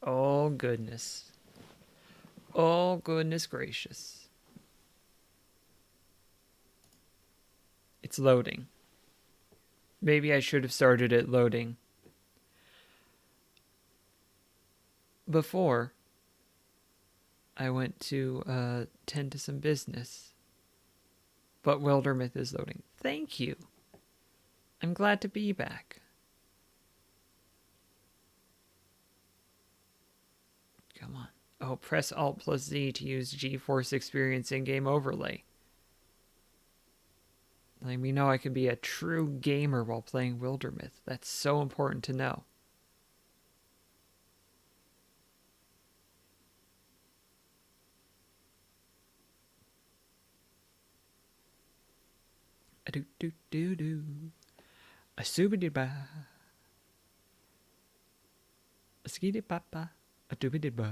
Oh, goodness. Oh, goodness gracious. It's loading. Maybe I should have started it loading before I went to tend to some business. But Wildermyth is loading. Thank you. I'm glad to be back. Come on. Oh, press Alt plus Z to use GeForce Experience in-game overlay. Letting me know I can be a true gamer while playing Wildermyth. That's so important to know. A do do do do. A soobity ba. A skiddy papa. A doobity ba.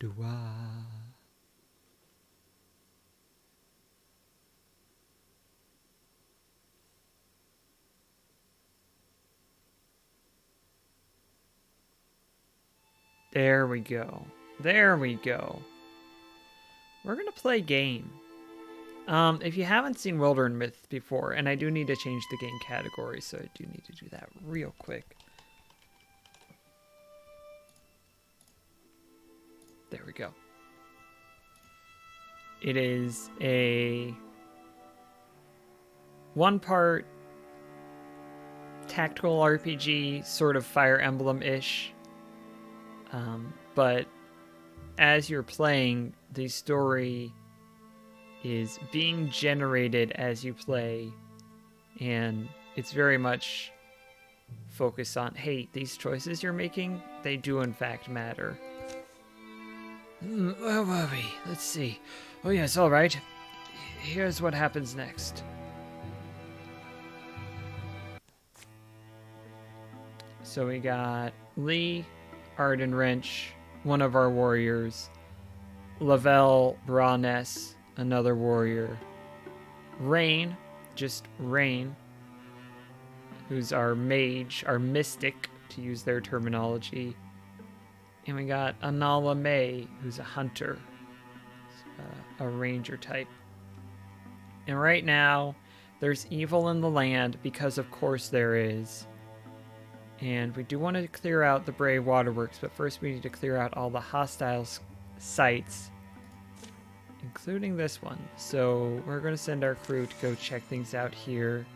Do wah. There we go. There we go. We're going to play game. If you haven't seen Wildermyth before, and I do need to change the game category, so I do need to do that real quick. There we go. It is a one-part tactical RPG, sort of Fire Emblem-ish. But as you're playing, the story is being generated as you play, and it's very much focused on, hey, these choices you're making, they do in fact matter. Where were we? Let's see. Oh yes, alright. Here's what happens next. So we got Lee, Arden Wrench, one of our warriors, Lavelle Brawness, another warrior, Rain, just Rain, who's our mage, our mystic, to use their terminology, and we got Anala May, who's a hunter, a ranger type. And right now, there's evil in the land, because of course there is. And we do want to clear out the Bray Waterworks, but first we need to clear out all the hostile sites, including this one. So we're going to send our crew to go check things out here.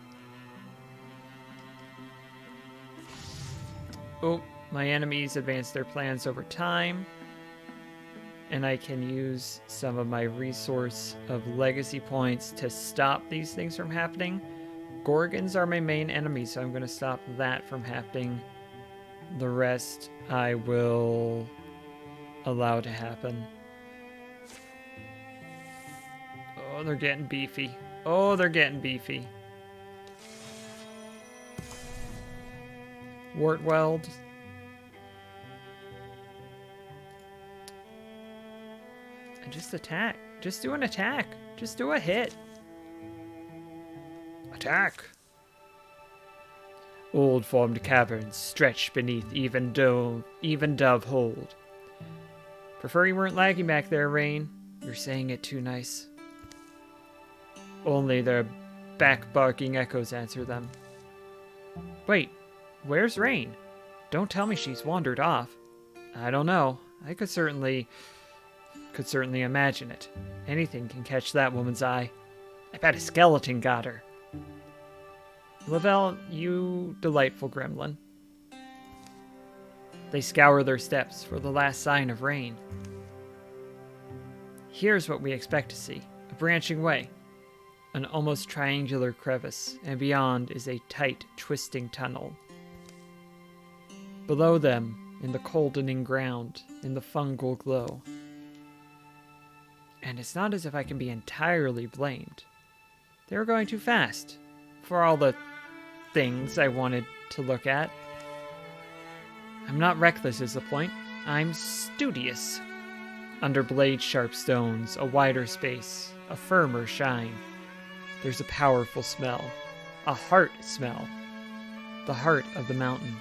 Oh, my enemies advance their plans over time, and I can use some of my resource of legacy points to stop these things from happening. Gorgons are my main enemy, so I'm going to stop that from happening. The rest I will allow to happen. Oh, they're getting beefy. Oh, they're getting beefy. Wartweld. And just attack. Just do an attack. Just do a hit. Attack! Old-formed caverns stretch beneath even dove hold. Prefer you weren't lagging back there, Rain. You're saying it too nice. Only their back-barking echoes answer them. Wait, where's Rain? Don't tell me she's wandered off. I don't know. I could certainly imagine it. Anything can catch that woman's eye. I bet a skeleton got her. Lavelle, you delightful gremlin. They scour their steps for the last sign of rain. Here's what we expect to see. A branching way. An almost triangular crevice, and beyond is a tight, twisting tunnel. Below them, in the coldening ground, in the fungal glow. And it's not as if I can be entirely blamed. They were going too fast. For all the things I wanted to look at. I'm not reckless is the point. I'm studious. Under blade-sharp stones, a wider space, a firmer shine. There's a powerful smell. A heart smell. The heart of the mountain.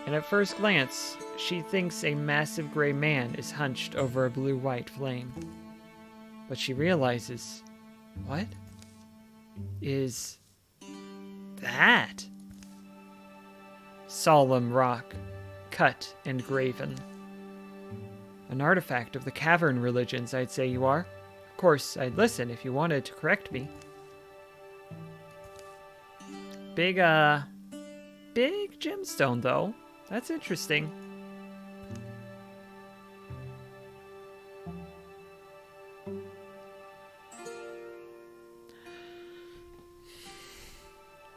and at first glance, she thinks a massive gray man is hunched over a blue-white flame. But she realizes, what is that? Solemn rock, cut and graven. An artifact of the cavern religions, I'd say you are. Of course, I'd listen if you wanted to correct me. Big gemstone, though. That's interesting.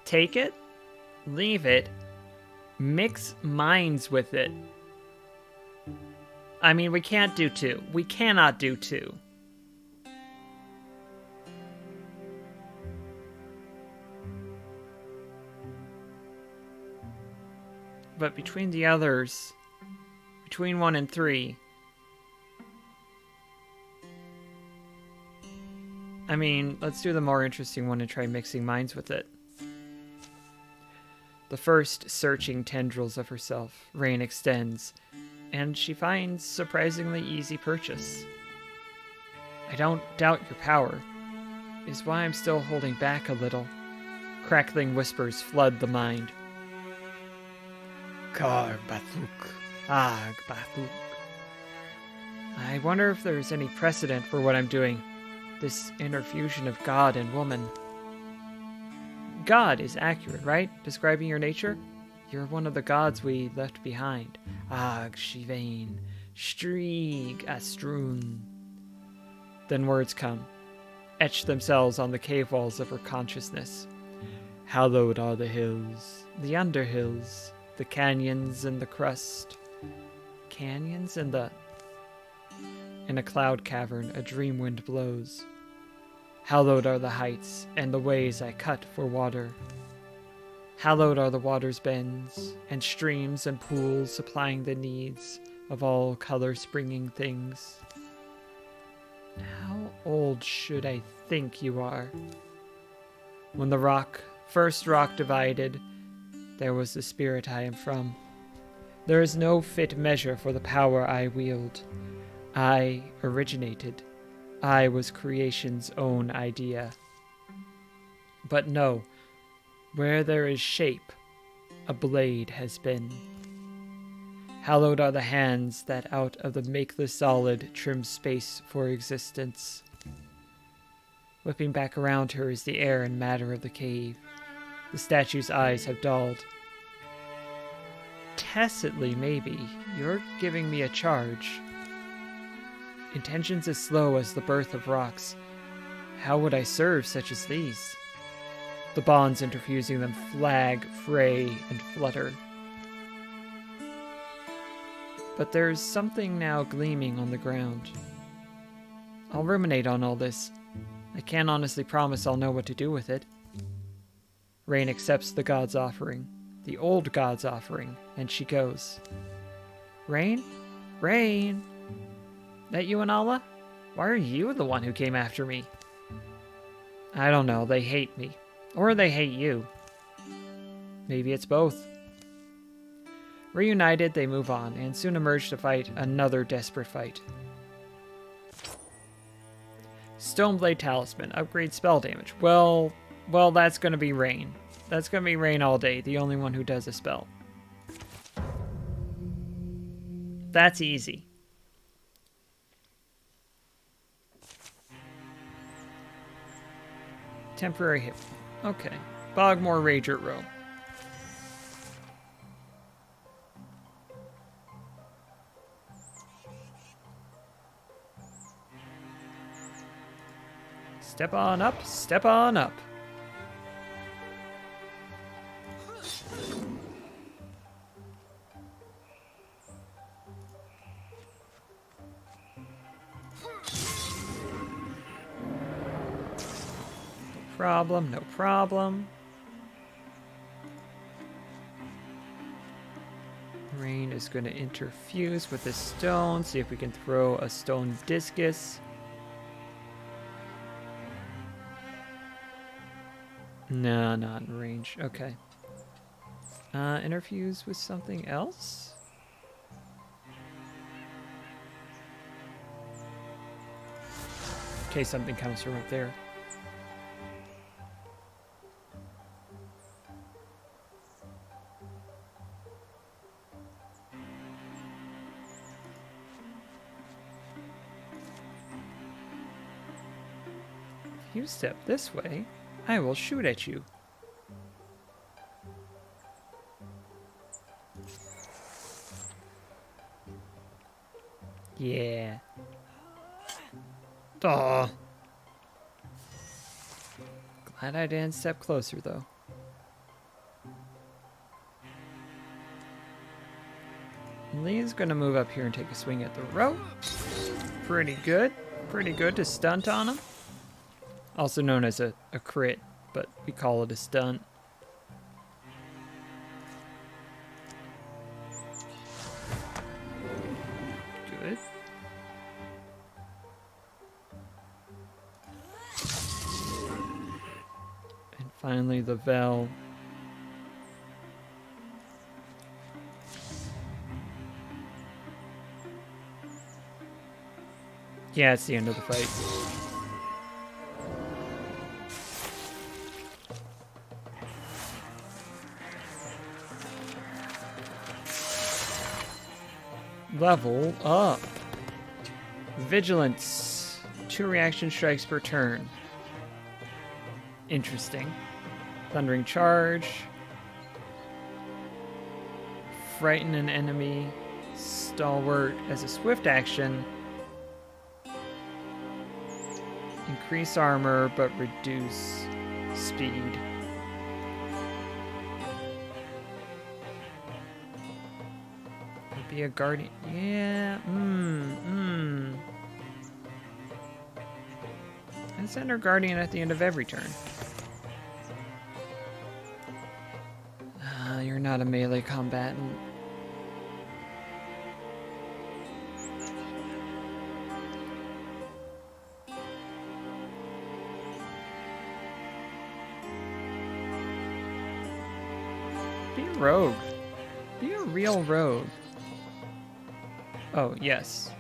Take it, leave it, mix minds with it. I mean, we can't do two. We cannot do two. But between the others, between 1 and 3, I mean, let's do the more interesting one and try mixing minds with it. The first searching tendrils of herself, Rain extends, and she finds surprisingly easy purchase. I don't doubt your power, is why I'm still holding back a little. Crackling whispers flood the mind. Kar Bathuk, Ag Bathuk. I wonder if there's any precedent for what I'm doing, this interfusion of God and woman. God is accurate, right? Describing your nature? You're one of the gods we left behind. Ag Shivain, Strieg Astrun. Then words come, etch themselves on the cave walls of her consciousness. Hallowed are the hills, the underhills, the canyons and the crust. Canyons and the... In a cloud cavern, a dream wind blows. Hallowed are the heights and the ways I cut for water. Hallowed are the water's bends, and streams and pools supplying the needs of all color-springing things. How old should I think you are? When the first rock divided, there was the spirit I am from. There is no fit measure for the power I wield. I originated. I was creation's own idea. But no, where there is shape, a blade has been. Hallowed are the hands that out of the makeless solid trim space for existence. Whipping back around her is the air and matter of the cave. The statue's eyes have dulled. Tacitly, maybe, you're giving me a charge. Intentions as slow as the birth of rocks. How would I serve such as these? The bonds interfusing them flag, fray, and flutter. But there's something now gleaming on the ground. I'll ruminate on all this. I can't honestly promise I'll know what to do with it. Rain accepts the god's offering, the old god's offering, and she goes. Rain? Rain! That you and Allah? Why are you the one who came after me? I don't know, they hate me. Or they hate you. Maybe it's both. Reunited, they move on, and soon emerge to fight another desperate fight. Stoneblade Talisman, upgrade spell damage. Well, that's gonna be Rain. That's gonna be Rain all day, the only one who does a spell. That's easy. Temporary hit. Okay. Bogmore Rager Row. Step on up, step on up. No problem. Rain is going to interfuse with the stone, see if we can throw a stone discus. No, not in range. Okay. Interfuse with something else? In case something comes from up there. If you step this way, I will shoot at you. Yeah. Aw. Glad I didn't step closer, though. Lee's gonna move up here and take a swing at the rope. Pretty good. Pretty good to stunt on him. Also known as a crit, but we call it a stunt. Good. And finally the Vel. Yeah, it's the end of the fight. Level up. Vigilance. 2 reaction strikes per turn. Interesting. Thundering Charge. Frighten an enemy. Stalwart as a swift action. Increase armor, but reduce speed. Be a guardian. Yeah. And send our guardian at the end of every turn. You're not a melee combatant. Be a rogue. Be a real rogue. Oh, yes.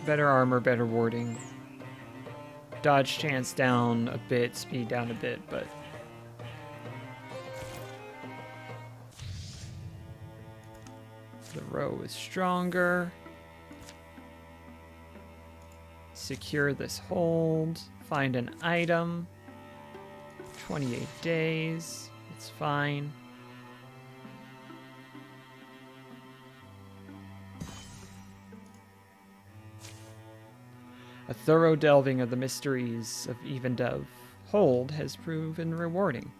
Better armor, better warding. Dodge chance down a bit, speed down a bit, but... the row is stronger. Secure this hold. Find an item. 28 days. It's fine. A thorough delving of the mysteries of Evendove Hold has proven rewarding.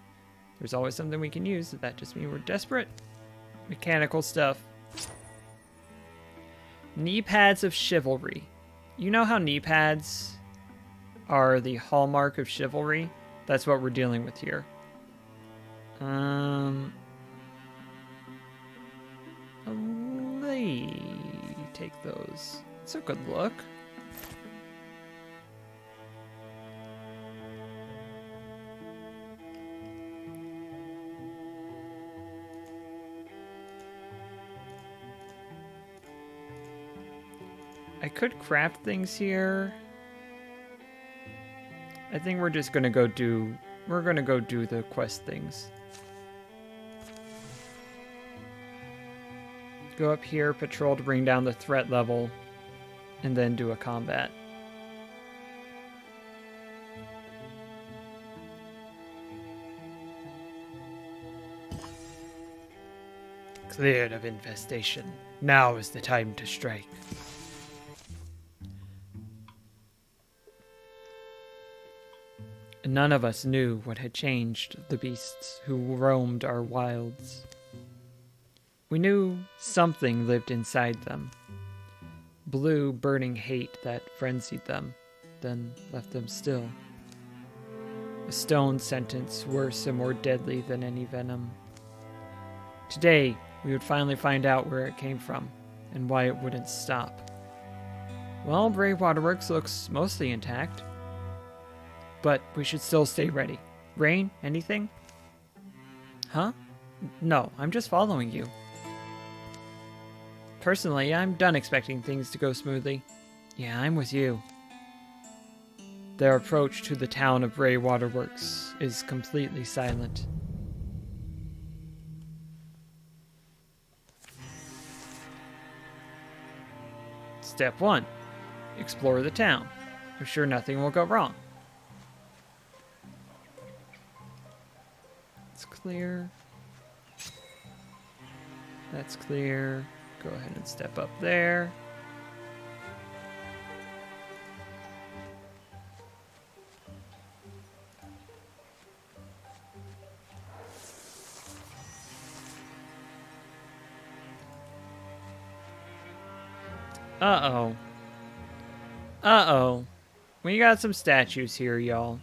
There's always something we can use. Does that just mean we're desperate? Mechanical stuff. Knee pads of chivalry. You know how knee pads are the hallmark of chivalry? That's what we're dealing with here. Take those. It's a good look. I could craft things here. I think we're just gonna go do... we're gonna go do the quest things. Go up here, patrol to bring down the threat level, and then do a combat. Cleared of infestation. Now is the time to strike. None of us knew what had changed the beasts who roamed our wilds. We knew something lived inside them. Blue, burning hate that frenzied them, then left them still. A stone sentence worse and more deadly than any venom. Today, we would finally find out where it came from, and why it wouldn't stop. Well, Brave Waterworks looks mostly intact. But we should still stay ready. Rain, anything? Huh? No, I'm just following you. Personally, I'm done expecting things to go smoothly. Yeah, I'm with you. Their approach to the town of Bray Waterworks is completely silent. Step 1. Explore the town. I'm sure nothing will go wrong. It's clear. That's clear. Go ahead and step up there. Uh-oh. Uh-oh. We got some statues here, y'all.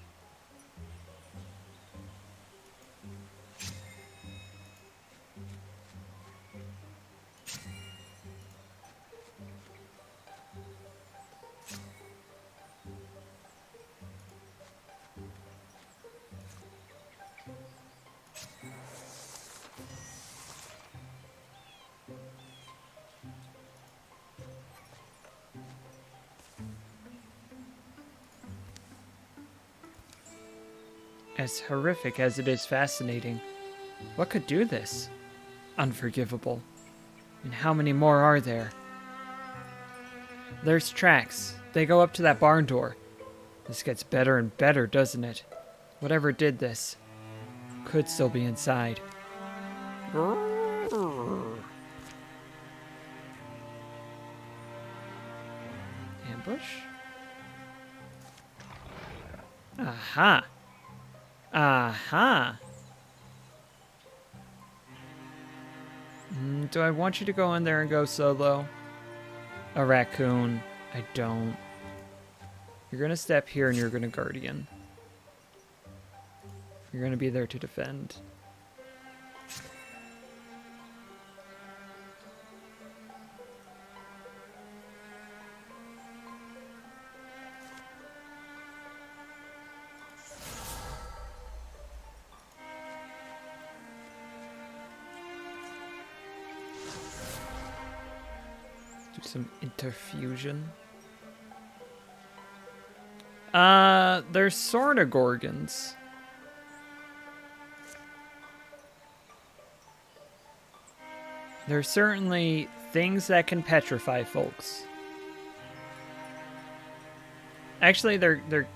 As horrific as it is fascinating, what could do this? Unforgivable. And how many more are there? There's tracks. They go up to that barn door. This gets better and better, doesn't it? Whatever did this could still be inside. Ambush? Aha! Aha! Do I want you to go in there and go solo? A raccoon. I don't. You're gonna step here and you're gonna guardian. You're gonna be there to defend. Do some interfusion. They're sorta gorgons. They're certainly things that can petrify folks. Actually, they're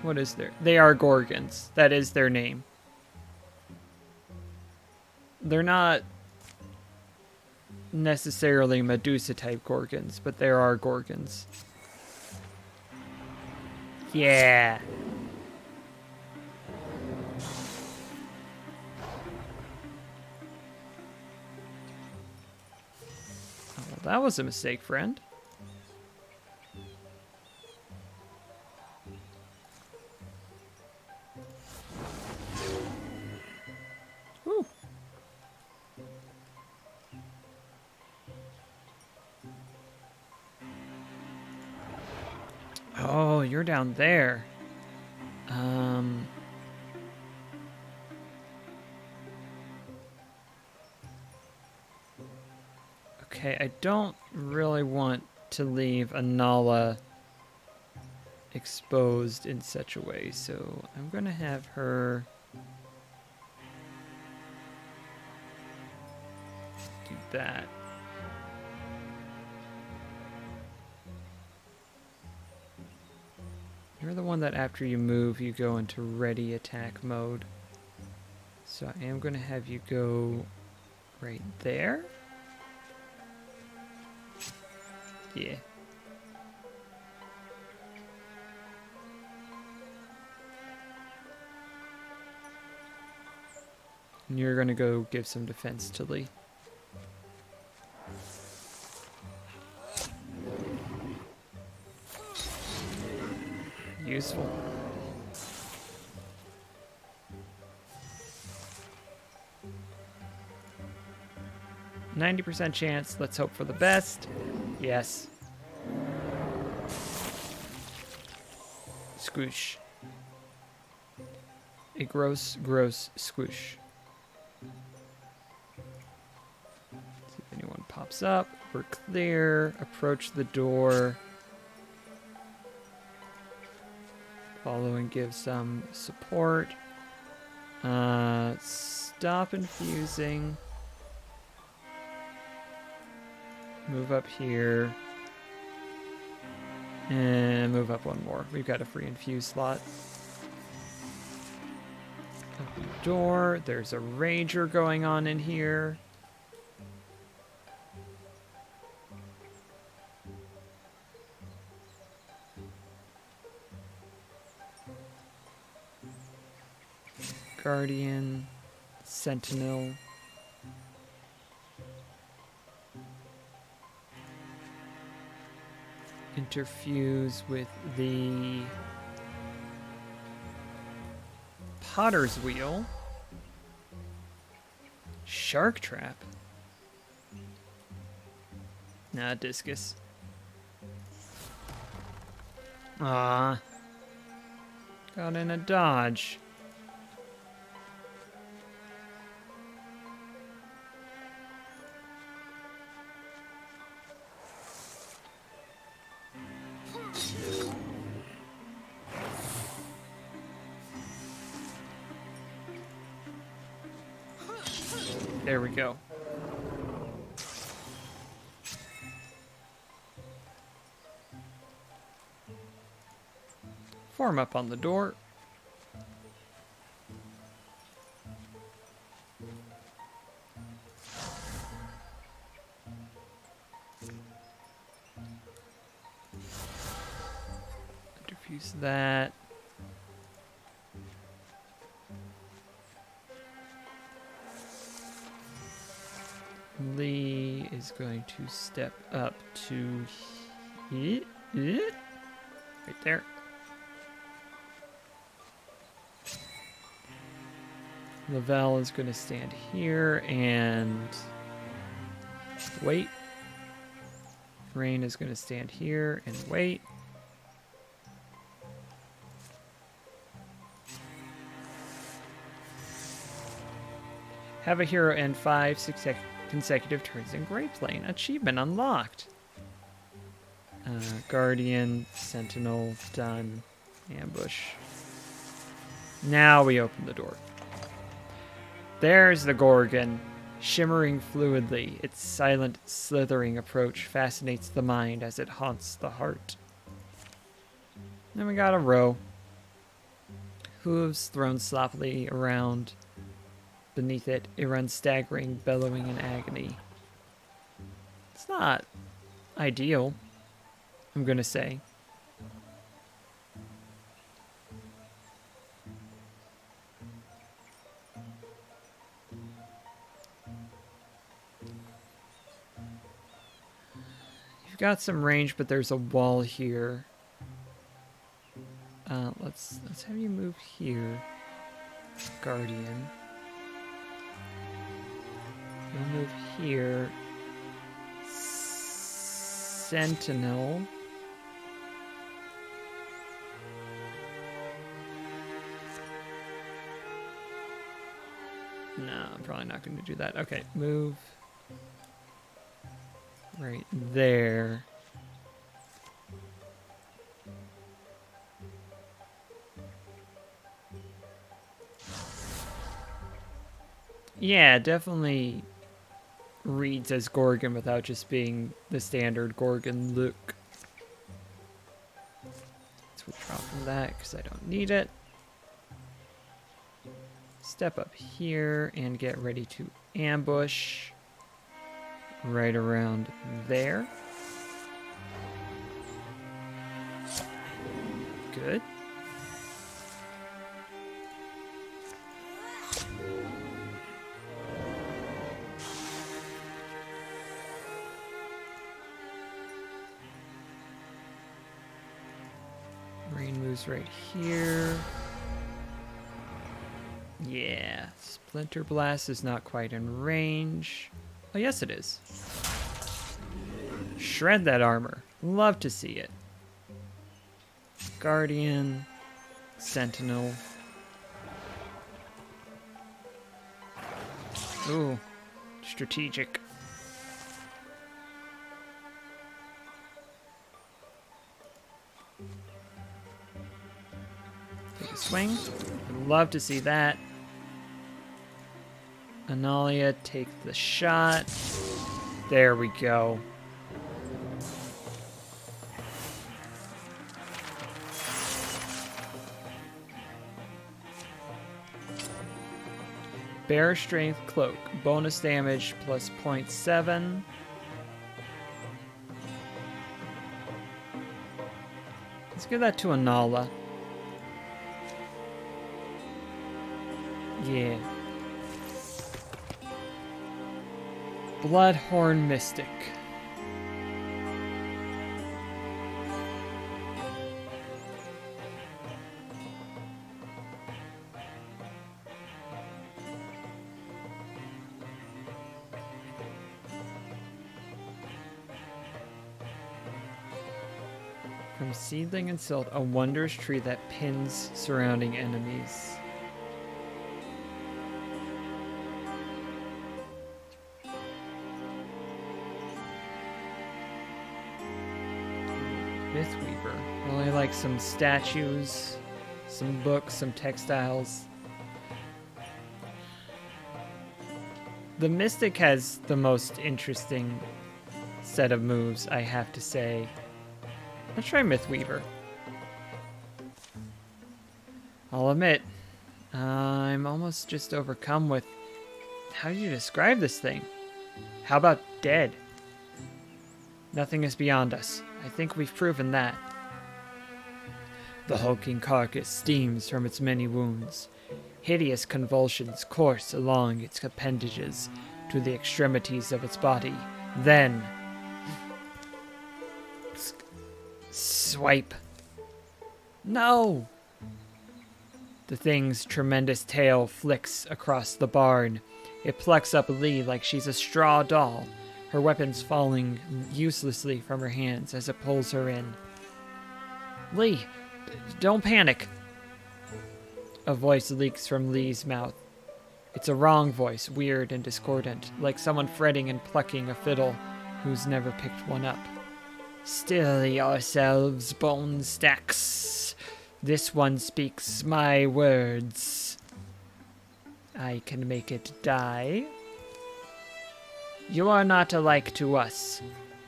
what is their? They are gorgons. That is their name. They're not necessarily Medusa type gorgons, but there are gorgons. Yeah. Oh, well, that was a mistake, friend. Whew. Oh, you're down there. Okay, I don't really want to leave Anala exposed in such a way, so I'm gonna have her do that. You're the one that after you move, you go into ready attack mode. So I am going to have you go right there. Yeah. And you're going to go give some defense to Lee. Useful. %90 chance. Let's hope for the best. Yes. Squoosh. A gross, gross squish. See if anyone pops up. We're clear. Approach the door. Follow and give some support. Stop infusing. Move up here. And move up one more. We've got a free infuse slot. Open the door. There's a ranger going on in here. Guardian. Sentinel. Interfuse with the Potter's Wheel. Shark Trap. Nah, Discus. Ah. Got in a dodge. There we go. Form up on the door. Diffuse that. Lee is going to step up to right there. Lavelle is going to stand here and wait. Rain is going to stand here and wait. Have a hero end 5 consecutive turns in Great Plain. Achievement unlocked. Guardian, Sentinel, done. Ambush. Now we open the door. There's the Gorgon, shimmering fluidly. Its silent, slithering approach fascinates the mind as it haunts the heart. Then we got a row. Hooves thrown sloppily around. Beneath it, it runs staggering, bellowing in agony. It's not ideal, I'm gonna say. You've got some range, but there's a wall here. Let's have you move here, Guardian. You'll move here. Sentinel. No, I'm probably not going to do that. Okay, move right there. Yeah, definitely reads as Gorgon without just being the standard Gorgon look. Let's withdraw from that because I don't need it. Step up here and get ready to ambush right around there. Good. Rain moves right here. Yeah, Splinter Blast is not quite in range. Oh, yes it is. Shred that armor. Love to see it. Guardian, Sentinel. Ooh, strategic. Take a swing. I'd love to see that. Analia, take the shot. There we go. Bear Strength Cloak. Bonus damage plus 0.7. Let's give that to Anala. Yeah. Bloodhorn Mystic. From Seedling and Silt, a wondrous tree that pins surrounding enemies. Mythweaver. Really like some statues, some books, some textiles. The Mystic has the most interesting set of moves, I have to say. Let's try Mythweaver. I'll admit, I'm almost just overcome with... How do you describe this thing? How about dead? Nothing is beyond us. I think we've proven that. The hulking carcass steams from its many wounds. Hideous convulsions course along its appendages to the extremities of its body. Then... Swipe. No! The thing's tremendous tail flicks across the barn. It plucks up Lee like she's a straw doll, her weapons falling uselessly from her hands as it pulls her in. Lee, don't panic. A voice leaks from Lee's mouth. It's a wrong voice, weird and discordant, like someone fretting and plucking a fiddle who's never picked one up. Still yourselves, bone stacks. This one speaks my words. I can make it die. You are not alike to us.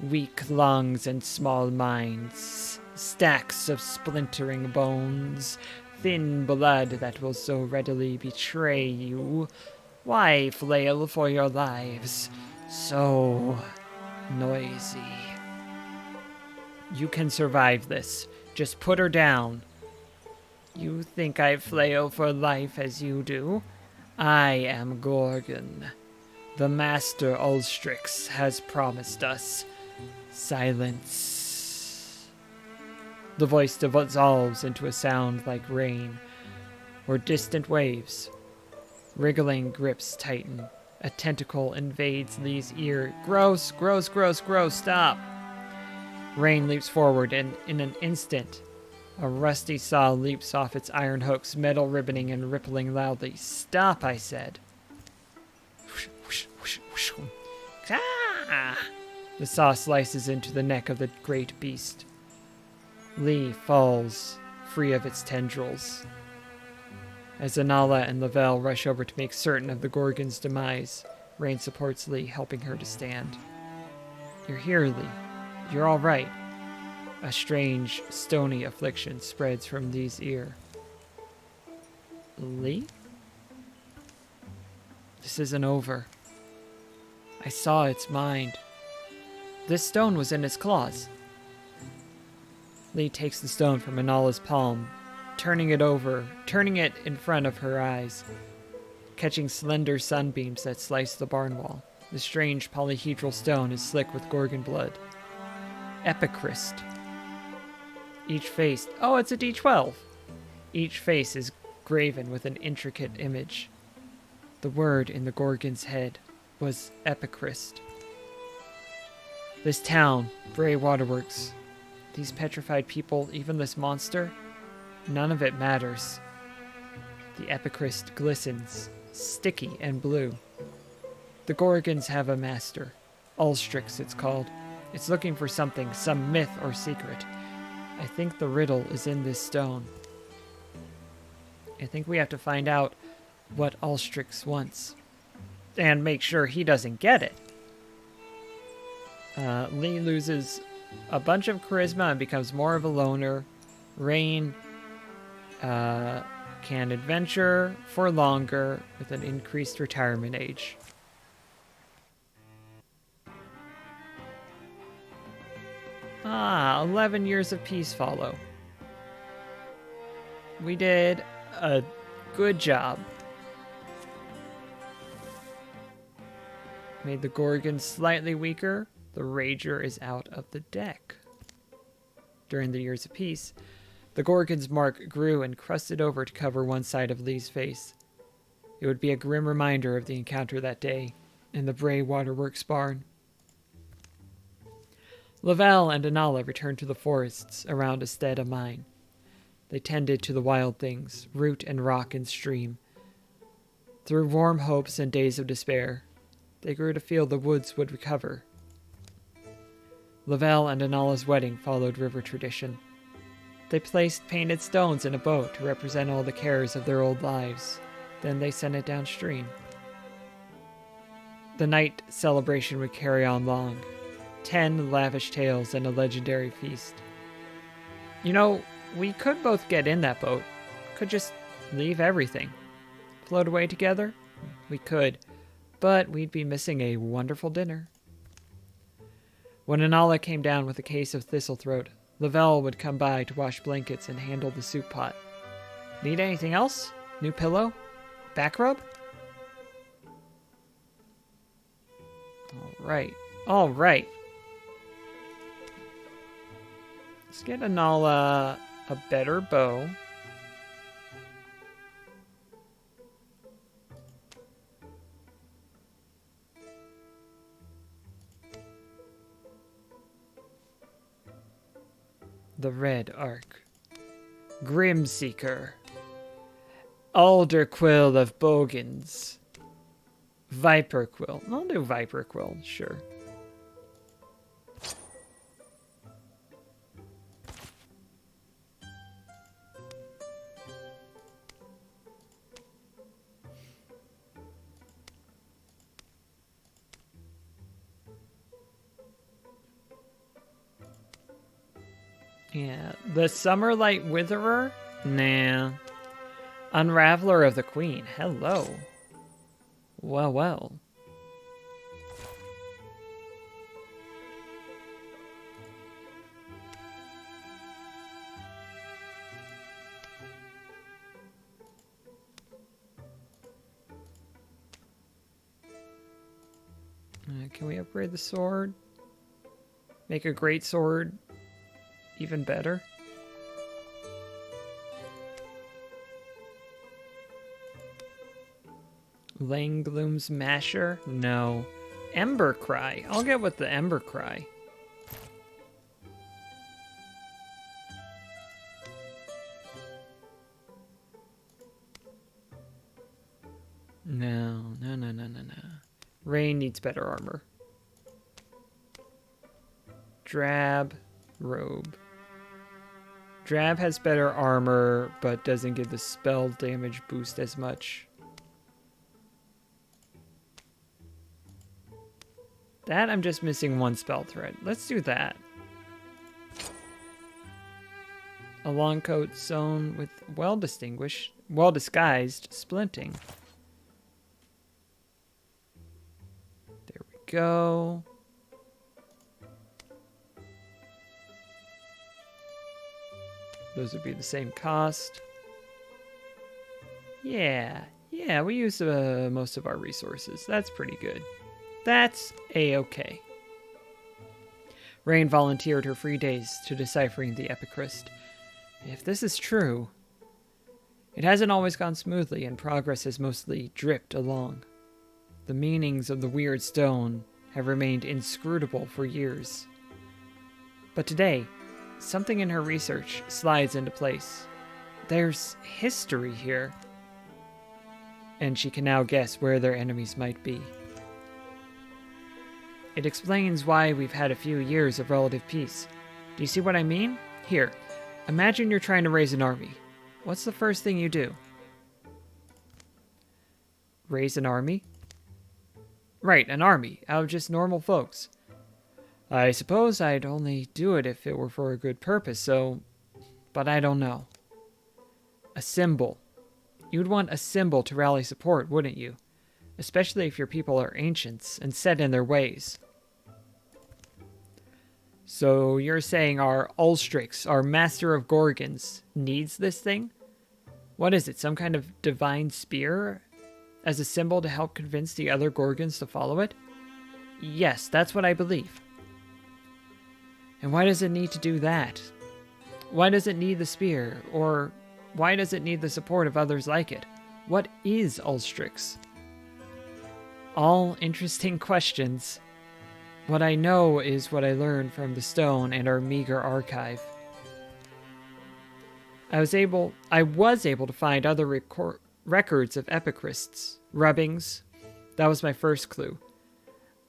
Weak lungs and small minds. Stacks of splintering bones. Thin blood that will so readily betray you. Why flail for your lives? So noisy. You can survive this. Just put her down. You think I flail for life as you do? I am Gorgon. The Master Ulstrix has promised us silence. The voice dissolves into a sound like rain or distant waves. Wriggling grips tighten. A tentacle invades Lee's ear. Gross, gross, gross, gross, stop. Rain leaps forward, and in an instant, a rusty saw leaps off its iron hooks, metal ribboning and rippling loudly. Stop, I said. Whoosh, whoosh, whoosh, whoosh. Ah! The saw slices into the neck of the great beast. Lee falls, free of its tendrils. As Anala and Lavelle rush over to make certain of the Gorgon's demise, Rain supports Lee, helping her to stand. You're here, Lee. You're all right. A strange, stony affliction spreads from Lee's ear. Lee? This isn't over. I saw its mind. This stone was in its claws. Lee takes the stone from Anala's palm, turning it in front of her eyes, catching slender sunbeams that slice the barn wall. The strange polyhedral stone is slick with Gorgon blood. Epichrist. Each face... Oh, it's a D12! Each face is graven with an intricate image. The word in the Gorgon's head was Epichrist. This town, Bray Waterworks, these petrified people, even this monster, none of it matters. The Epichrist glistens, sticky and blue. The Gorgons have a master. Ulstrix, it's called. It's looking for something, some myth or secret. I think the riddle is in this stone. I think we have to find out what Ulstrix wants. And make sure he doesn't get it. Lee loses a bunch of charisma and becomes more of a loner. Rain can adventure for longer with an increased retirement age. Ah, 11 years of peace follow. We did a good job. Made the Gorgon slightly weaker. The Rager is out of the deck. During the years of peace, the Gorgon's mark grew and crusted over to cover one side of Lee's face. It would be a grim reminder of the encounter that day in the Bray Waterworks barn. Lavelle and Anala returned to the forests around Esteda Mine. They tended to the wild things, root and rock and stream. Through warm hopes and days of despair, they grew to feel the woods would recover. Lavelle and Anala's wedding followed river tradition. They placed painted stones in a boat to represent all the cares of their old lives. Then they sent it downstream. The night celebration would carry on long. 10 lavish tales and a legendary feast. You know, we could both get in that boat. Could just leave everything. Float away together? We could. But we'd be missing a wonderful dinner. When Anala came down with a case of thistlethroat, Lavelle would come by to wash blankets and handle the soup pot. Need anything else? New pillow? Back rub? All right. Let's get Anala a better bow. The Red Arc. Grimseeker. Alderquill of Bogans. Viper Quill. I'll do Viper Quill, sure. Yeah, the Summerlight Witherer? Nah. Unraveler of the Queen. Hello. Well. Can we upgrade the sword? Make a great sword even better? Langloom's Masher? No. Ember Cry. I'll get with the Ember Cry. No. Rain needs better armor. Drab. Robe. Drab has better armor, but doesn't give the spell damage boost as much. That, I'm just missing one spell thread. Let's do that. A long coat sewn with well-disguised splinting. There we go. Those would be the same cost. Yeah, we use most of our resources. That's pretty good. That's a-okay. Rain volunteered her free days to deciphering the Epicryst. If this is true, it hasn't always gone smoothly, and progress has mostly dripped along. The meanings of the weird stone have remained inscrutable for years. But today, something in her research slides into place. There's history here. And she can now guess where their enemies might be. It explains why we've had a few years of relative peace. Do you see what I mean? Here, imagine you're trying to raise an army. What's the first thing you do? Raise an army? Right, an army, out of just normal folks. I suppose I'd only do it if it were for a good purpose, so... But I don't know. A symbol. You'd want a symbol to rally support, wouldn't you? Especially if your people are ancients and set in their ways. So you're saying our Ulstrix, our master of Gorgons, needs this thing? What is it, some kind of divine spear? As a symbol to help convince the other Gorgons to follow it? Yes, that's what I believe. And why does it need to do that? Why does it need the spear? Or why does it need the support of others like it? What is Ulstrix? All interesting questions. What I know is what I learned from the stone and our meager archive. I was able to find other records of epicrysts, rubbings. That was my first clue.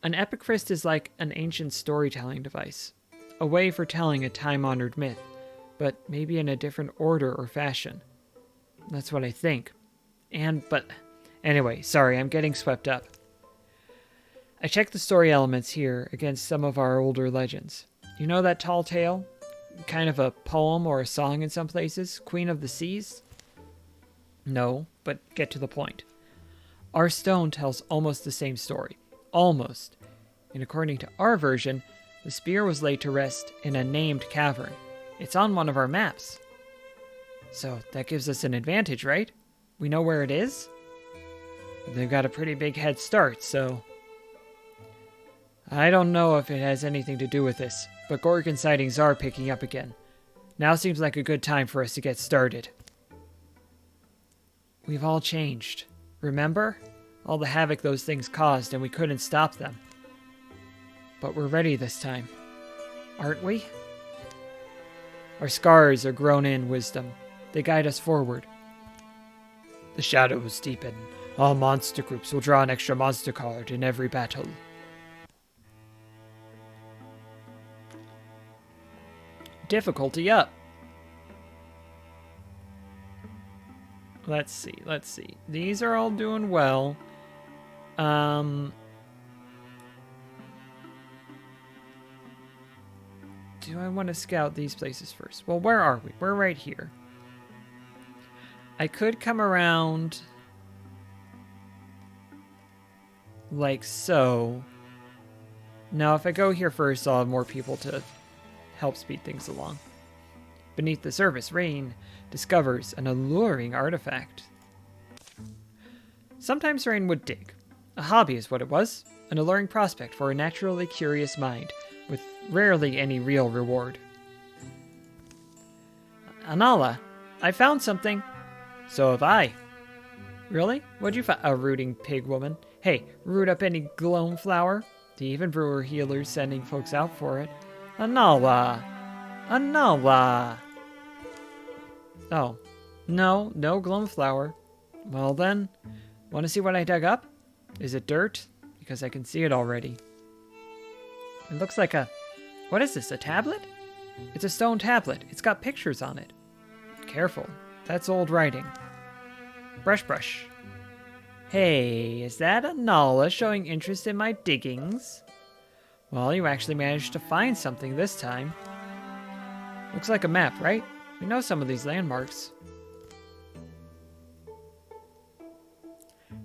An epicryst is like an ancient storytelling device, a way for telling a time-honored myth, but maybe in a different order or fashion. That's what I think. But anyway, sorry, I'm getting swept up. I checked the story elements here against some of our older legends. You know that tall tale? Kind of a poem or a song in some places? Queen of the Seas? No, but get to the point. Our stone tells almost the same story. Almost. And according to our version, the spear was laid to rest in a named cavern. It's on one of our maps. So that gives us an advantage, right? We know where it is? They've got a pretty big head start, so... I don't know if it has anything to do with this, but Gorgon sightings are picking up again. Now seems like a good time for us to get started. We've all changed. Remember? All the havoc those things caused, and we couldn't stop them. But we're ready this time. Aren't we? Our scars are grown in wisdom. They guide us forward. The shadows deepen. All monster groups will draw an extra monster card in every battle. Difficulty up. Let's see. These are all doing well. Do I want to scout these places first? Well, where are we? We're right here. I could come around like so. Now, if I go here first, I'll have more people to help speed things along. Beneath the surface, Rain discovers an alluring artifact. Sometimes Rain would dig. A hobby is what it was. An alluring prospect for a naturally curious mind, with rarely any real reward. Anala, I found something. So have I. Really? What'd you find? A rooting pig woman. Hey, root up any gloam flower? The even brewer healers sending folks out for it. Anala! Anala! Oh. No gloam flower. Well then, want to see what I dug up? Is it dirt? Because I can see it already. It looks like a... What is this, a tablet? It's a stone tablet. It's got pictures on it. Careful. That's old writing. Brush. Hey, is that Anala showing interest in my diggings? Well, you actually managed to find something this time. Looks like a map, right? We know some of these landmarks.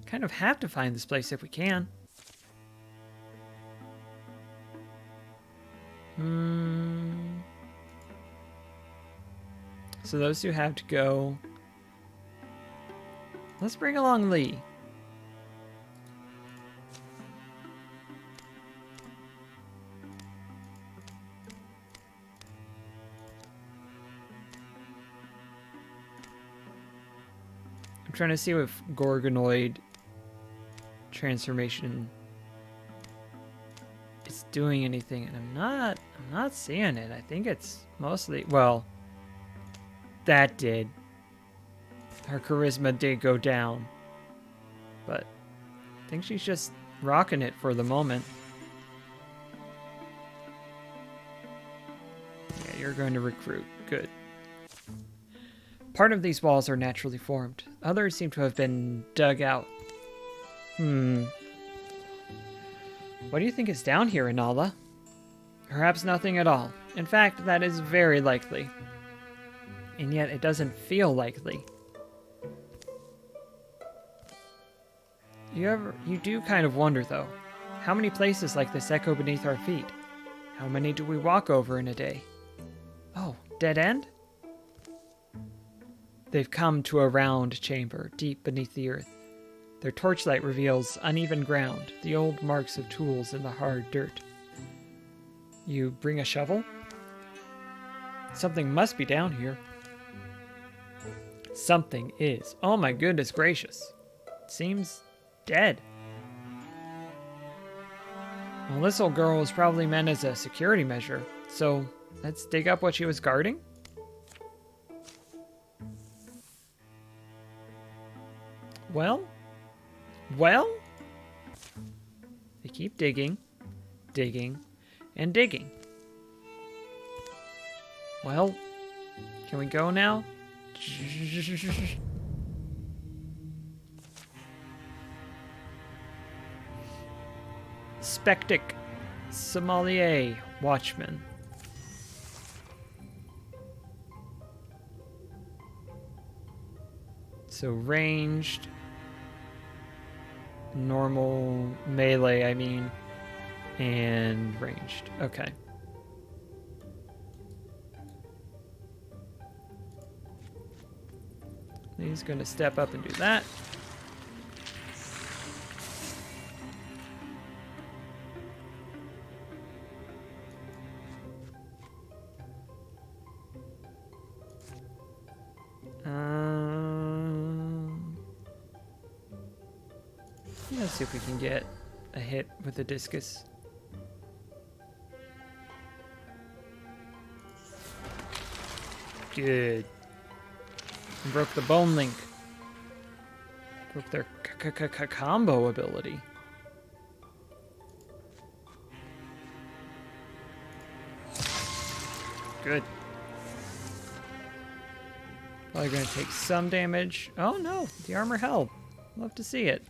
Kind of have to find this place if we can. So those two have to go. Let's bring along Lee. I'm trying to see if Gorgonoid transformation is doing anything, and I'm not seeing it. I think it's mostly, well, that did. Her charisma did go down, but I think she's just rocking it for the moment. you're going to recruit. Good. Part of these walls are naturally formed. Others seem to have been dug out. What do you think is down here, Inala? Perhaps nothing at all. In fact, that is very likely. And yet it doesn't feel likely. You do kind of wonder, though. How many places like this echo beneath our feet? How many do we walk over in a day? Oh, dead end? They've come to a round chamber, deep beneath the earth. Their torchlight reveals uneven ground, the old marks of tools in the hard dirt. You bring a shovel? Something must be down here. Something is. Oh my goodness gracious. Seems dead. Well, this old girl was probably meant as a security measure, so let's dig up what she was guarding. Well, they keep digging, digging, and digging. Well, can we go now? Spectic, Sommelier, Watchman. So ranged, normal, melee, I mean, and ranged. Okay. He's going to step up and do that. Let's see if we can get a hit with the discus. Good. Broke the bone link. Broke their combo ability. Good. Probably gonna take some damage. Oh no, the armor held. Love to see it.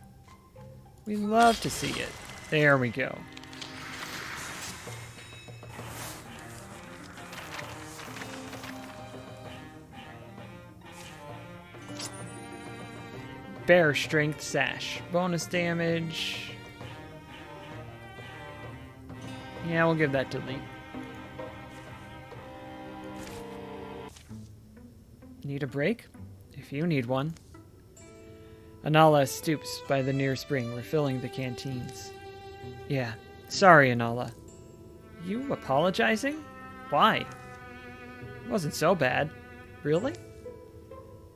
We love to see it. There we go. Bear Strength Sash. Bonus damage. Yeah, we'll give that to Lee. Need a break? If you need one. Anala stoops by the near spring, refilling the canteens. Yeah, sorry, Anala. You apologizing? Why? It wasn't so bad. Really?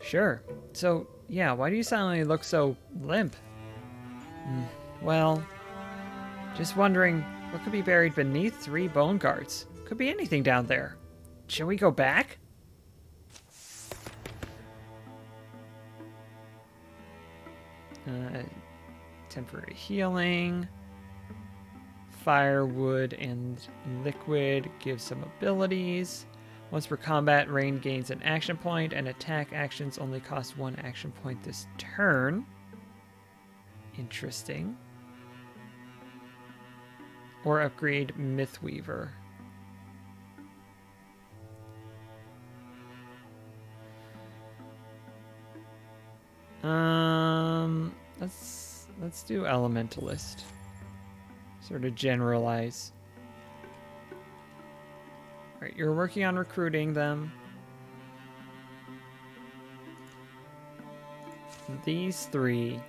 Sure. So, yeah, why do you suddenly look so limp? Well, just wondering what could be buried beneath 3 bone guards. Could be anything down there. Shall we go back? Temporary healing. Firewood and liquid give some abilities. Once per combat, rain gains an action point, and attack actions only cost 1 action point this turn. Interesting. Or upgrade Mythweaver. Let's do Elementalist. Sort of generalize. Alright, you're working on recruiting them. These 3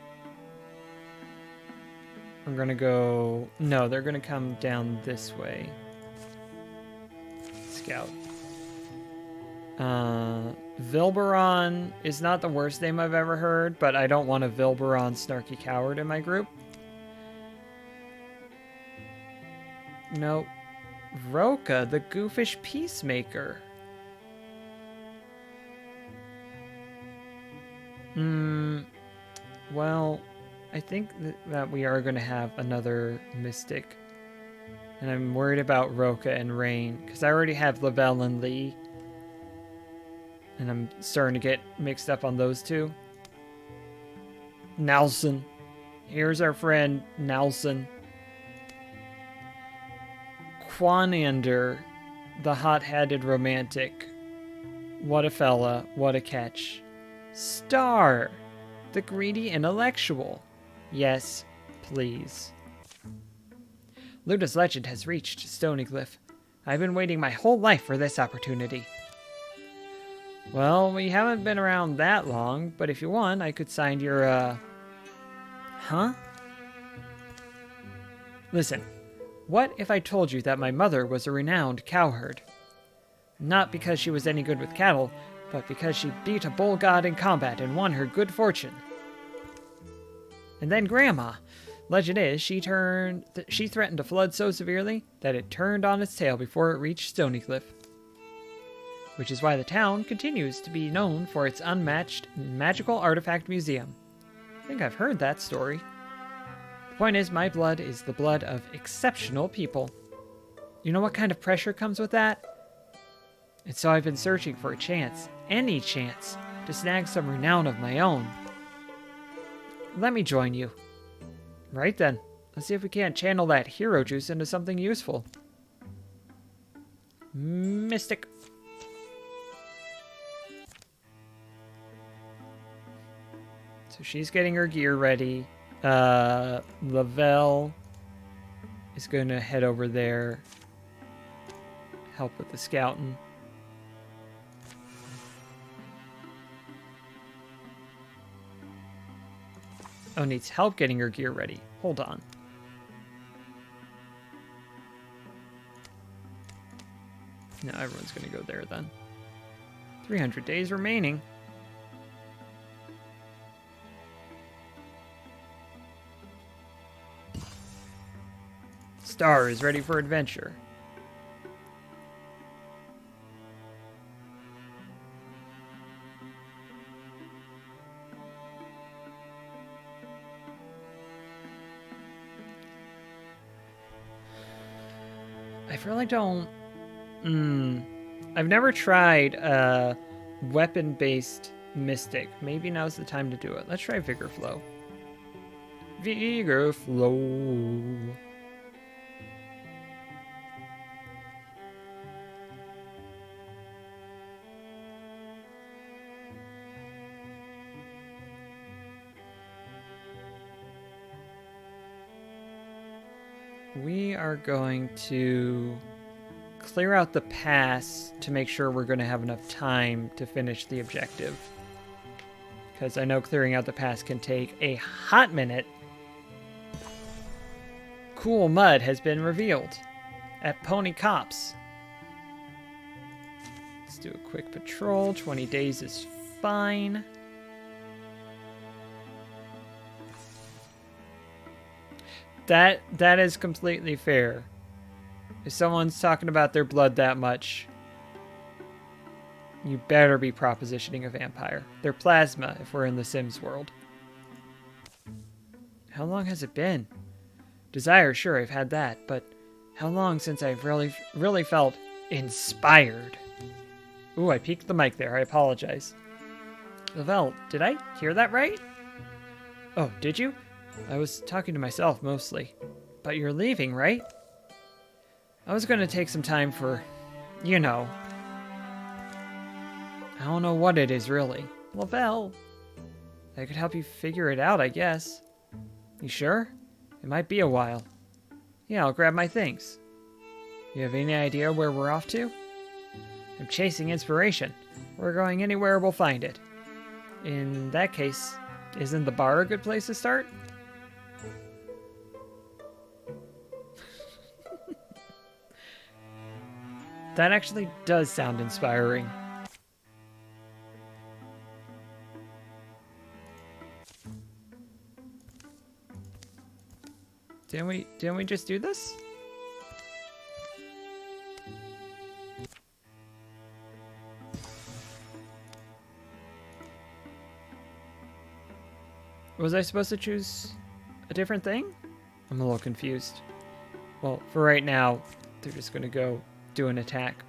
are gonna go... No, they're gonna come down this way. Scout. Vilberon is not the worst name I've ever heard, but I don't want a Vilberon Snarky Coward in my group. Nope. Roka, the Goofish Peacemaker. Well, I think that we are going to have another Mystic And I'm worried about Roka and Rain, because I already have Lavelle and Lee. And I'm starting to get mixed up on those two. Nelson. Here's our friend, Nelson. Quanander, the hot-headed romantic. What a fella, what a catch. Star, the greedy intellectual. Yes, please. Luda's legend has reached Stonycliff. I've been waiting my whole life for this opportunity. Well, we haven't been around that long, but if you want, I could sign your, Huh? Listen, what if I told you that my mother was a renowned cowherd? Not because she was any good with cattle, but because she beat a bull god in combat and won her good fortune. And then Grandma. Legend is, she threatened to flood so severely that it turned on its tail before it reached Stonycliff. Which is why the town continues to be known for its unmatched magical artifact museum. I think I've heard that story. The point is, my blood is the blood of exceptional people. You know what kind of pressure comes with that? And so I've been searching for a chance, any chance, to snag some renown of my own. Let me join you. Right then, let's see if we can't channel that hero juice into something useful. Mystic. So she's getting her gear ready. Lavelle is going to head over there. Help with the scouting. Oh, needs help getting her gear ready. Hold on. No, everyone's going to go there then. 300 days remaining. Star is ready for adventure. I really don't... I've never tried a weapon-based mystic. Maybe now's the time to do it. Let's try Vigor Flow. Vigor Flow. We are going to clear out the pass to make sure we're going to have enough time to finish the objective. Because I know clearing out the pass can take a hot minute. Cool mud has been revealed at Pony Cops. Let's do a quick patrol. 20 days is fine. That is completely fair. If someone's talking about their blood that much, you better be propositioning a vampire. They're plasma if we're in the Sims world. How long has it been? Desire, sure, I've had that, but how long since I've really felt inspired? Ooh, I peeked the mic there. I apologize. Lavelle, did I hear that right? Oh, did you? I was talking to myself mostly. But you're leaving, right? I was going to take some time for, you know. I don't know what it is, really. Lavelle. I could help you figure it out, I guess. You sure? It might be a while. Yeah, I'll grab my things. You have any idea where we're off to? I'm chasing inspiration. We're going anywhere we'll find it. In that case, isn't the bar a good place to start? That actually does sound inspiring. Didn't we just do this? Was I supposed to choose a different thing? I'm a little confused. Well, for right now, they're just going to go do an attack.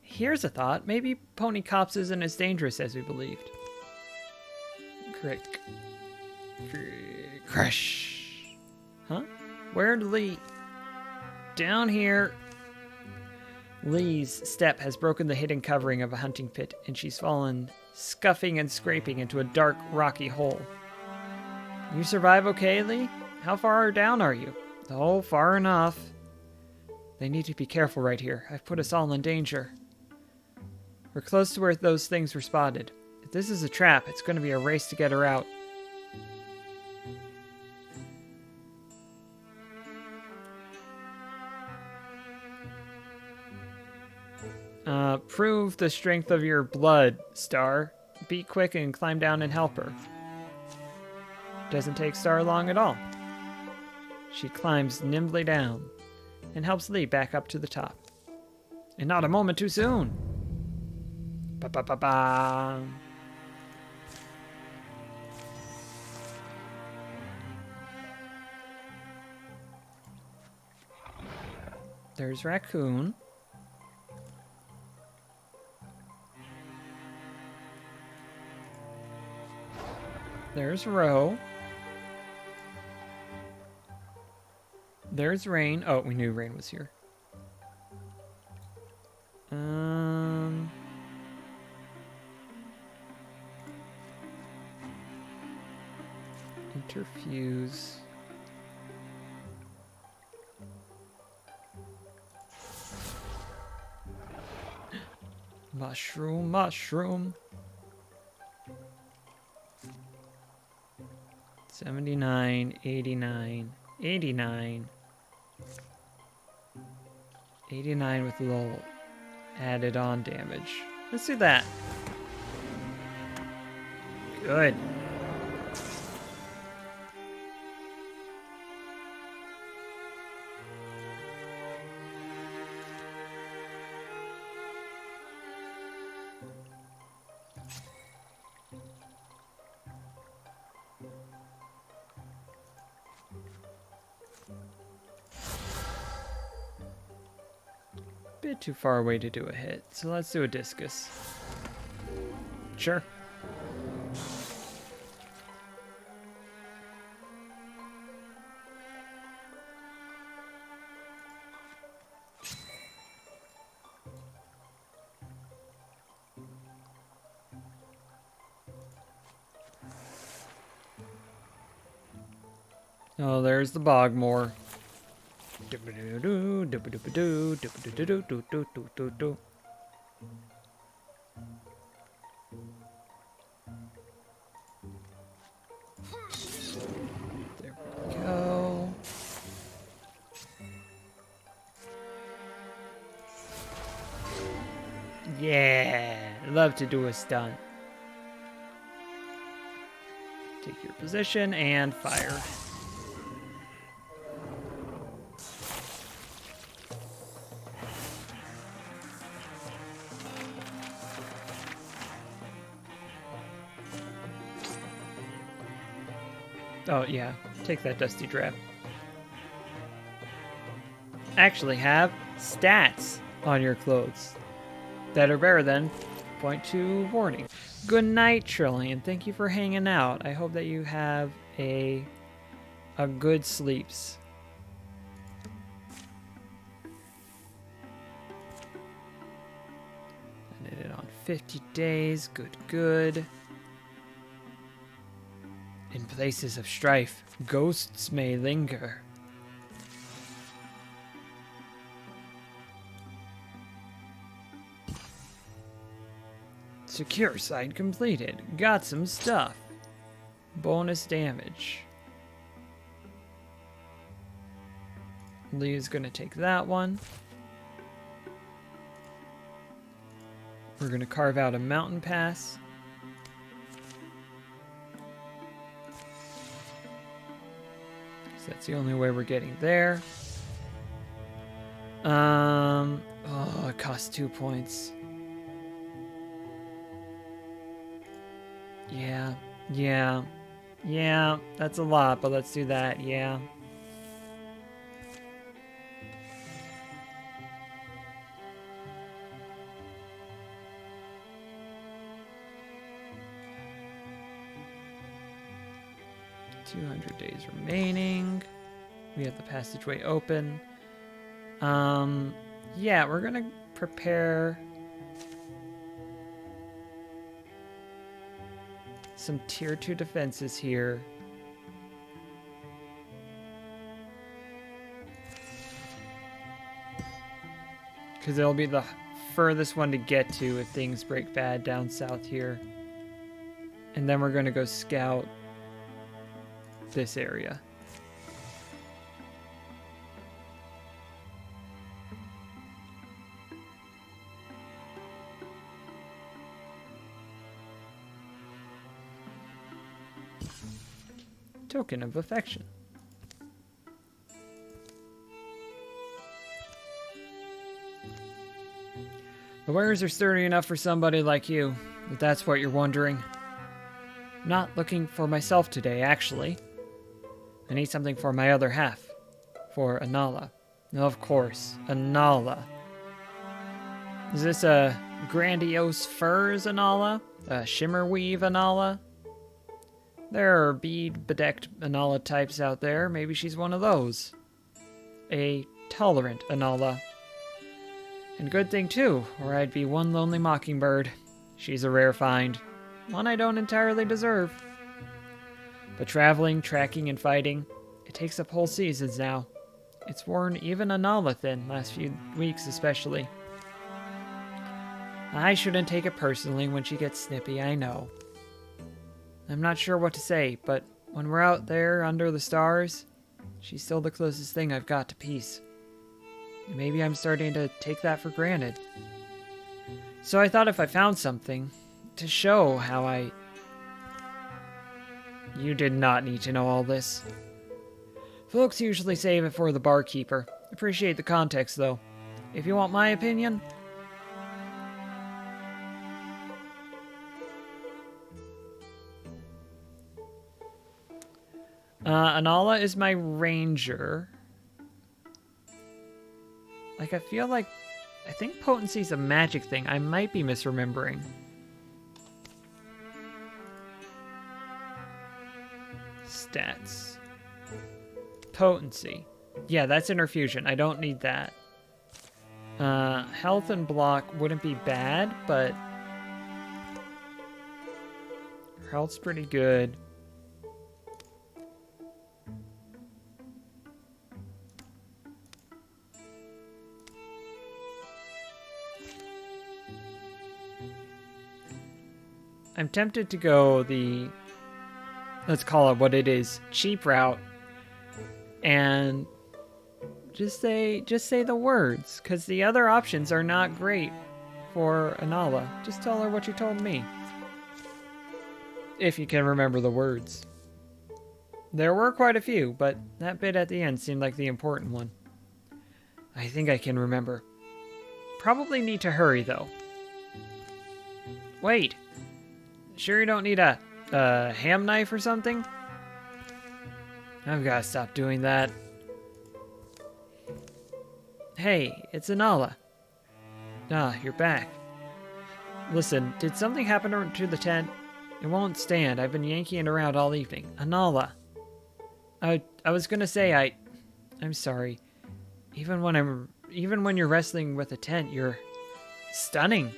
Here's a thought. Maybe Pony Cops isn't as dangerous as we believed. Crick. Crush. Huh? Where'd Lee? Down here. Lee's step has broken the hidden covering of a hunting pit, and she's fallen, scuffing and scraping into a dark, rocky hole. You survive okay, Lee? How far down are you? Oh, far enough. They need to be careful right here. I've put us all in danger. We're close to where those things were spotted. If this is a trap, it's going to be a race to get her out. Prove the strength of your blood, Star. Be quick and climb down and help her. Doesn't take Star long at all. She climbs nimbly down and helps Lee back up to the top. And not a moment too soon. Ba-ba-ba-ba. There's Raccoon. There's Ro. There's Rain. Oh, we knew Rain was here. Interfuse. Mushroom, mushroom. 79, 89, 89. 89 with a little added on damage. Let's do that. Good. Bit too far away to do a hit, so let's do a discus. Sure. Oh, there's the Bogmore. There we go. Yeah, love to do a stunt. Take your position and fire. Oh, yeah. Take that dusty drab. Actually have stats on your clothes that are better than .2 warning. Good night, Trillian. Thank you for hanging out. I hope that you have a good sleeps. I did it on 50 days. Good, good. In places of strife, ghosts may linger. Secure site completed. Got some stuff. Bonus damage. Lee is going to take that one. We're going to carve out a mountain pass. That's the only way we're getting there. Oh, it costs 2 points. Yeah, 'That's a lot, but let's do that, yeah. 200 days remaining. We have the passageway open. Yeah, we're gonna prepare some tier 2 defenses here. Because it'll be the furthest one to get to if things break bad down south here. And then we're gonna go scout this area. Token of affection. The wares are sturdy enough for somebody like you, if that's what you're wondering. I'm not looking for myself today, actually. I need something for my other half. For Anala. Of course, Anala. Is this a grandiose furs Anala? A shimmer weave Anala? There are bead-bedecked Anala types out there. Maybe she's one of those. A tolerant Anala. And good thing, too, or I'd be one lonely mockingbird. She's a rare find. One I don't entirely deserve. But traveling, tracking, and fighting, it takes up whole seasons now. It's worn even Anala thin, last few weeks especially. I shouldn't take it personally when she gets snippy, I know. I'm not sure what to say, but when we're out there under the stars, she's still the closest thing I've got to peace. Maybe I'm starting to take that for granted. So I thought if I found something to show how I... You did not need to know all this. Folks usually save it for the barkeeper. Appreciate the context, though. If you want my opinion... Anala is my ranger. Like, I feel like... I think potency's a magic thing. I might be misremembering. Stats. Potency. Yeah, that's interfusion. I don't need that. Health and block wouldn't be bad, but... her health's pretty good. I'm tempted to go the, let's call it what it is, cheap route, and just say the words, because the other options are not great for Anala. Just tell her what you told me. If you can remember the words. There were quite a few, but that bit at the end seemed like the important one. I think I can remember. Probably need to hurry, though. Wait. Sure you don't need a ham knife or something? I've got to stop doing that. Hey, it's Anala. Ah, you're back. Listen, did something happen to the tent? It won't stand. I've been yanking it around all evening. Anala. I was gonna say I'm sorry. Even when you're wrestling with a tent, you're stunning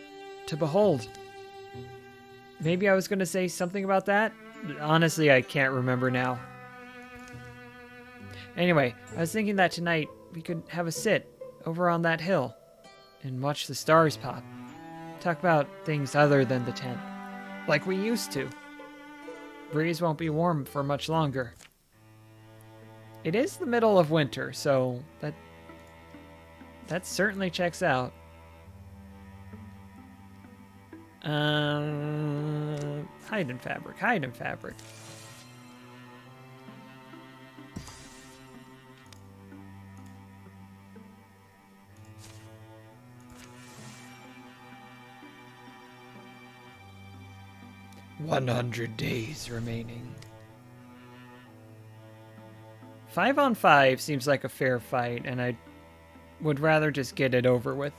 to behold. Maybe I was going to say something about that? Honestly, I can't remember now. Anyway, I was thinking that tonight we could have a sit over on that hill and watch the stars pop. Talk about things other than the tent. Like we used to. Breeze won't be warm for much longer. It is the middle of winter, so that certainly checks out. Hide in fabric, hide in fabric. "100 days remaining." 5-on-5 seems like a fair fight, and I would rather just get it over with.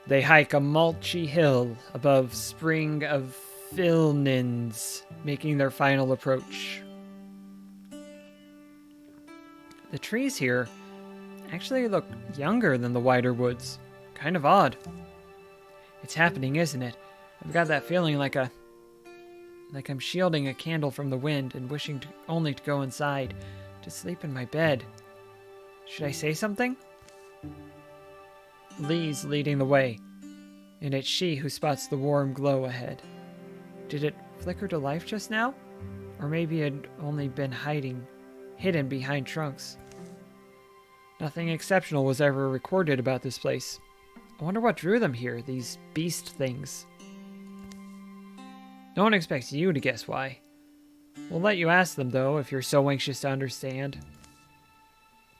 They hike a mulchy hill above Spring of Filnins, making their final approach. The trees here actually look younger than the wider woods. Kind of odd. It's happening, isn't it? I've got that feeling like I'm shielding a candle from the wind and wishing only to go inside, to sleep in my bed. Should I say something? Lee's leading the way, and it's she who spots the warm glow ahead. Did it flicker to life just now? Or maybe it had only been hidden behind trunks. Nothing exceptional was ever recorded about this place. I wonder what drew them here, these beast things. No one expects you to guess why. We'll let you ask them, though, if you're so anxious to understand.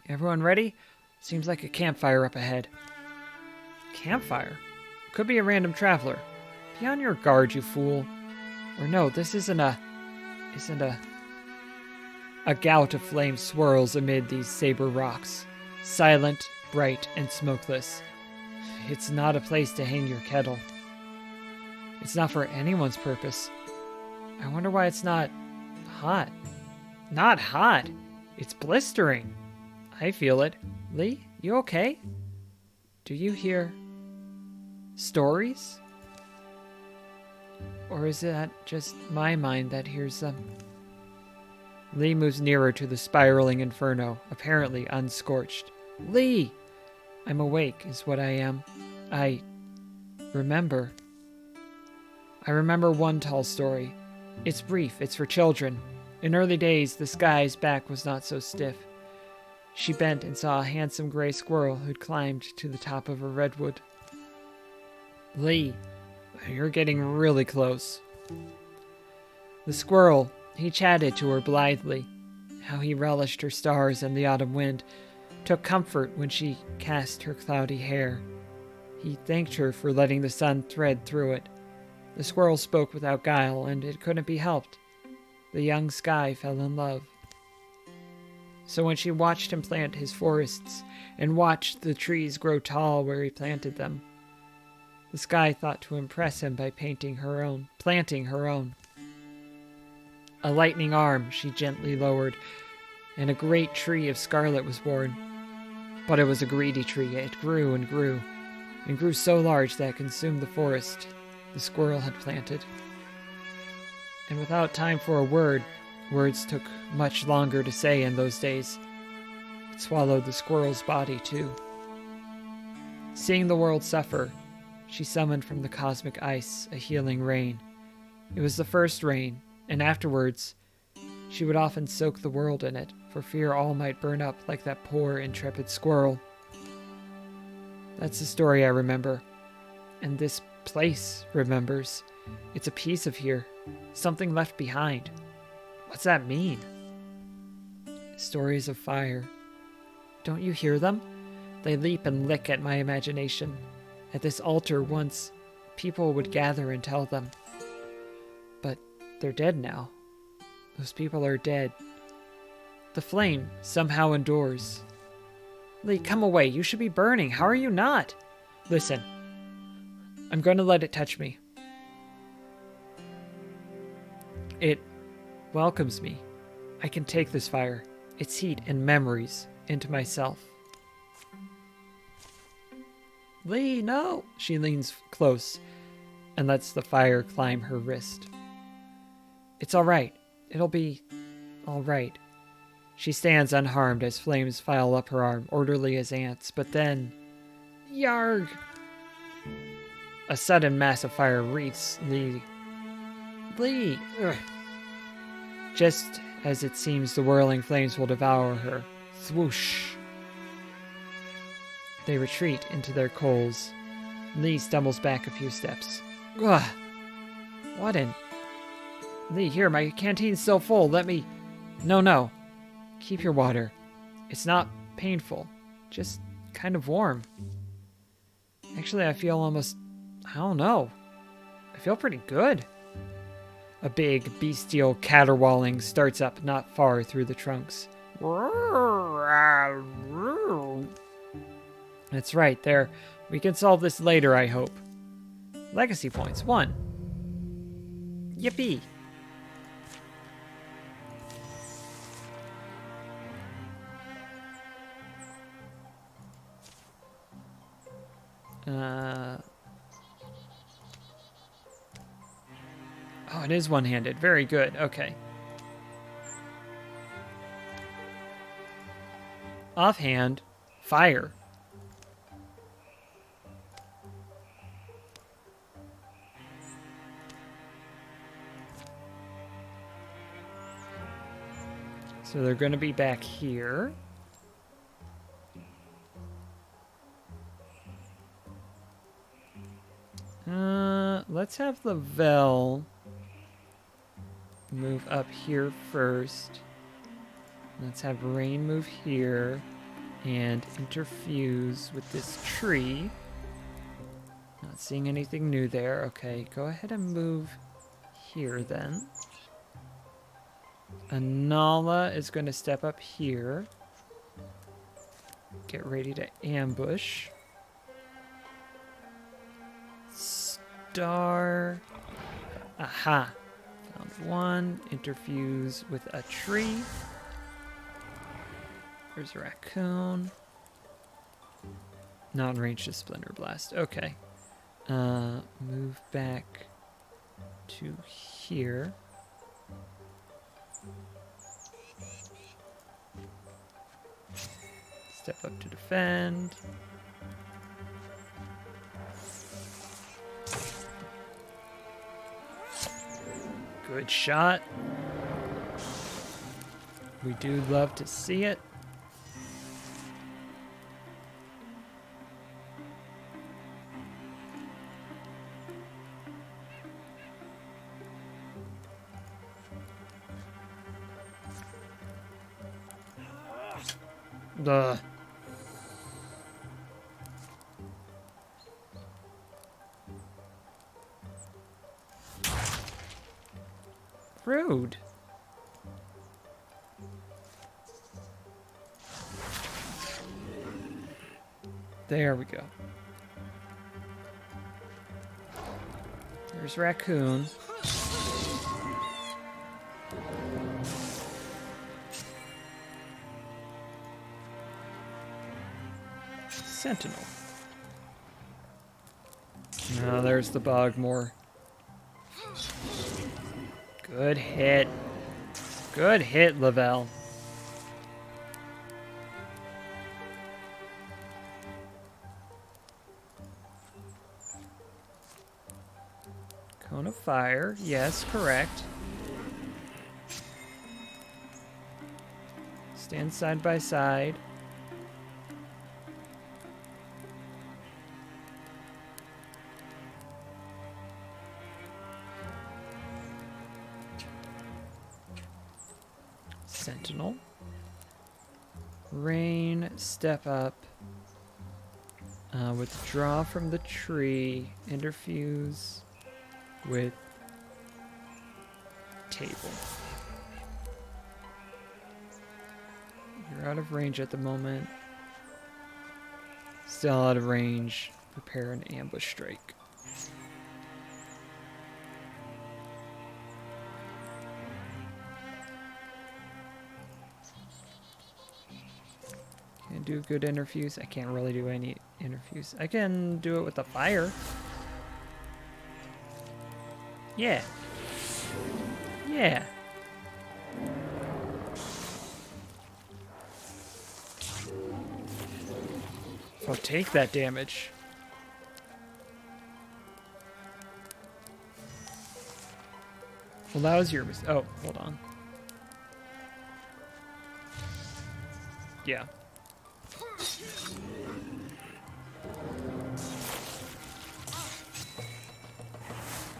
Everyone ready? Seems like a campfire up ahead. Campfire? Could be a random traveler. Be on your guard, you fool. Or no, this isn't a... A gout of flame swirls amid these saber rocks. Silent, bright, and smokeless. It's not a place to hang your kettle. It's not for anyone's purpose. I wonder why it's not hot. Not hot. It's blistering. I feel it. Lee, you okay? Do you hear stories? Or is that just my mind that hears them? Lee moves nearer to the spiraling inferno, apparently unscorched. Lee! I'm awake, is what I am. I remember one tall story. It's brief, it's for children. In early days, the sky's back was not so stiff. She bent and saw a handsome gray squirrel who'd climbed to the top of a redwood. Lee, you're getting really close. The squirrel, he chatted to her blithely, how he relished her stars and the autumn wind, took comfort when she cast her cloudy hair. He thanked her for letting the sun thread through it. The squirrel spoke without guile, and it couldn't be helped. The young sky fell in love. So when she watched him plant his forests, and watched the trees grow tall where he planted them, the sky thought to impress him by planting her own. A lightning arm she gently lowered, and a great tree of scarlet was born. But it was a greedy tree. It grew and grew, and grew so large that it consumed the forest the squirrel had planted. And without time for a word, words took much longer to say in those days. It swallowed the squirrel's body, too. Seeing the world suffer, she summoned from the cosmic ice a healing rain. It was the first rain, and afterwards, she would often soak the world in it, for fear all might burn up like that poor, intrepid squirrel. That's the story I remember. And this place remembers. It's a piece of here. Something left behind. What's that mean? Stories of fire. Don't you hear them? They leap and lick at my imagination. At this altar once, people would gather and tell them. But they're dead now. Those people are dead. The flame somehow endures. Lee, come away. You should be burning. How are you not? Listen. I'm going to let it touch me. It welcomes me. I can take this fire, its heat and memories, into myself. Lee, no! She leans close and lets the fire climb her wrist. It's all right. It'll be all right. She stands unharmed as flames file up her arm, orderly as ants, but then... Yarg! A sudden mass of fire wreaths Lee. Lee! Ugh. Just as it seems the whirling flames will devour her. Swoosh! They retreat into their coals. Lee stumbles back a few steps. Ugh! What in... Lee, here, my canteen's still full. Let me... No. Keep your water. It's not painful. Just kind of warm. Actually, I feel almost... I don't know. I feel pretty good. A big, bestial caterwauling starts up not far through the trunks. That's right, they're We can solve this later, I hope. Legacy points. 1. Yippee. Oh, it is one-handed. Very good. Okay. Offhand, fire. So they're going to be back here. Let's have Lavelle move up here first. Let's have Rain move here and interfuse with this tree. Not seeing anything new there. Okay, go ahead and move here then. Anala is going to step up here. Get ready to ambush. Star. Aha. Found one. Interfuse with a tree. There's a raccoon. Not in range to Splendor Blast. Okay. Move back to here. Step up to defend. Good shot. We do love to see it. Ugh. Rude. There we go. There's Raccoon. Sentinel. Oh, there's the Bogmore. Good hit. Good hit, Lavelle. Cone of Fire. Yes, correct. Stand side by side. Sentinel. Rain, step up. Withdraw from the tree. Interfuse with table. You're out of range at the moment. Still out of range. Prepare an ambush strike. Do good interfuse. I can't really do any interfuse. I can do it with the fire. Yeah. Yeah. I'll take that damage. Well, that was your mistake. Oh, hold on. Yeah.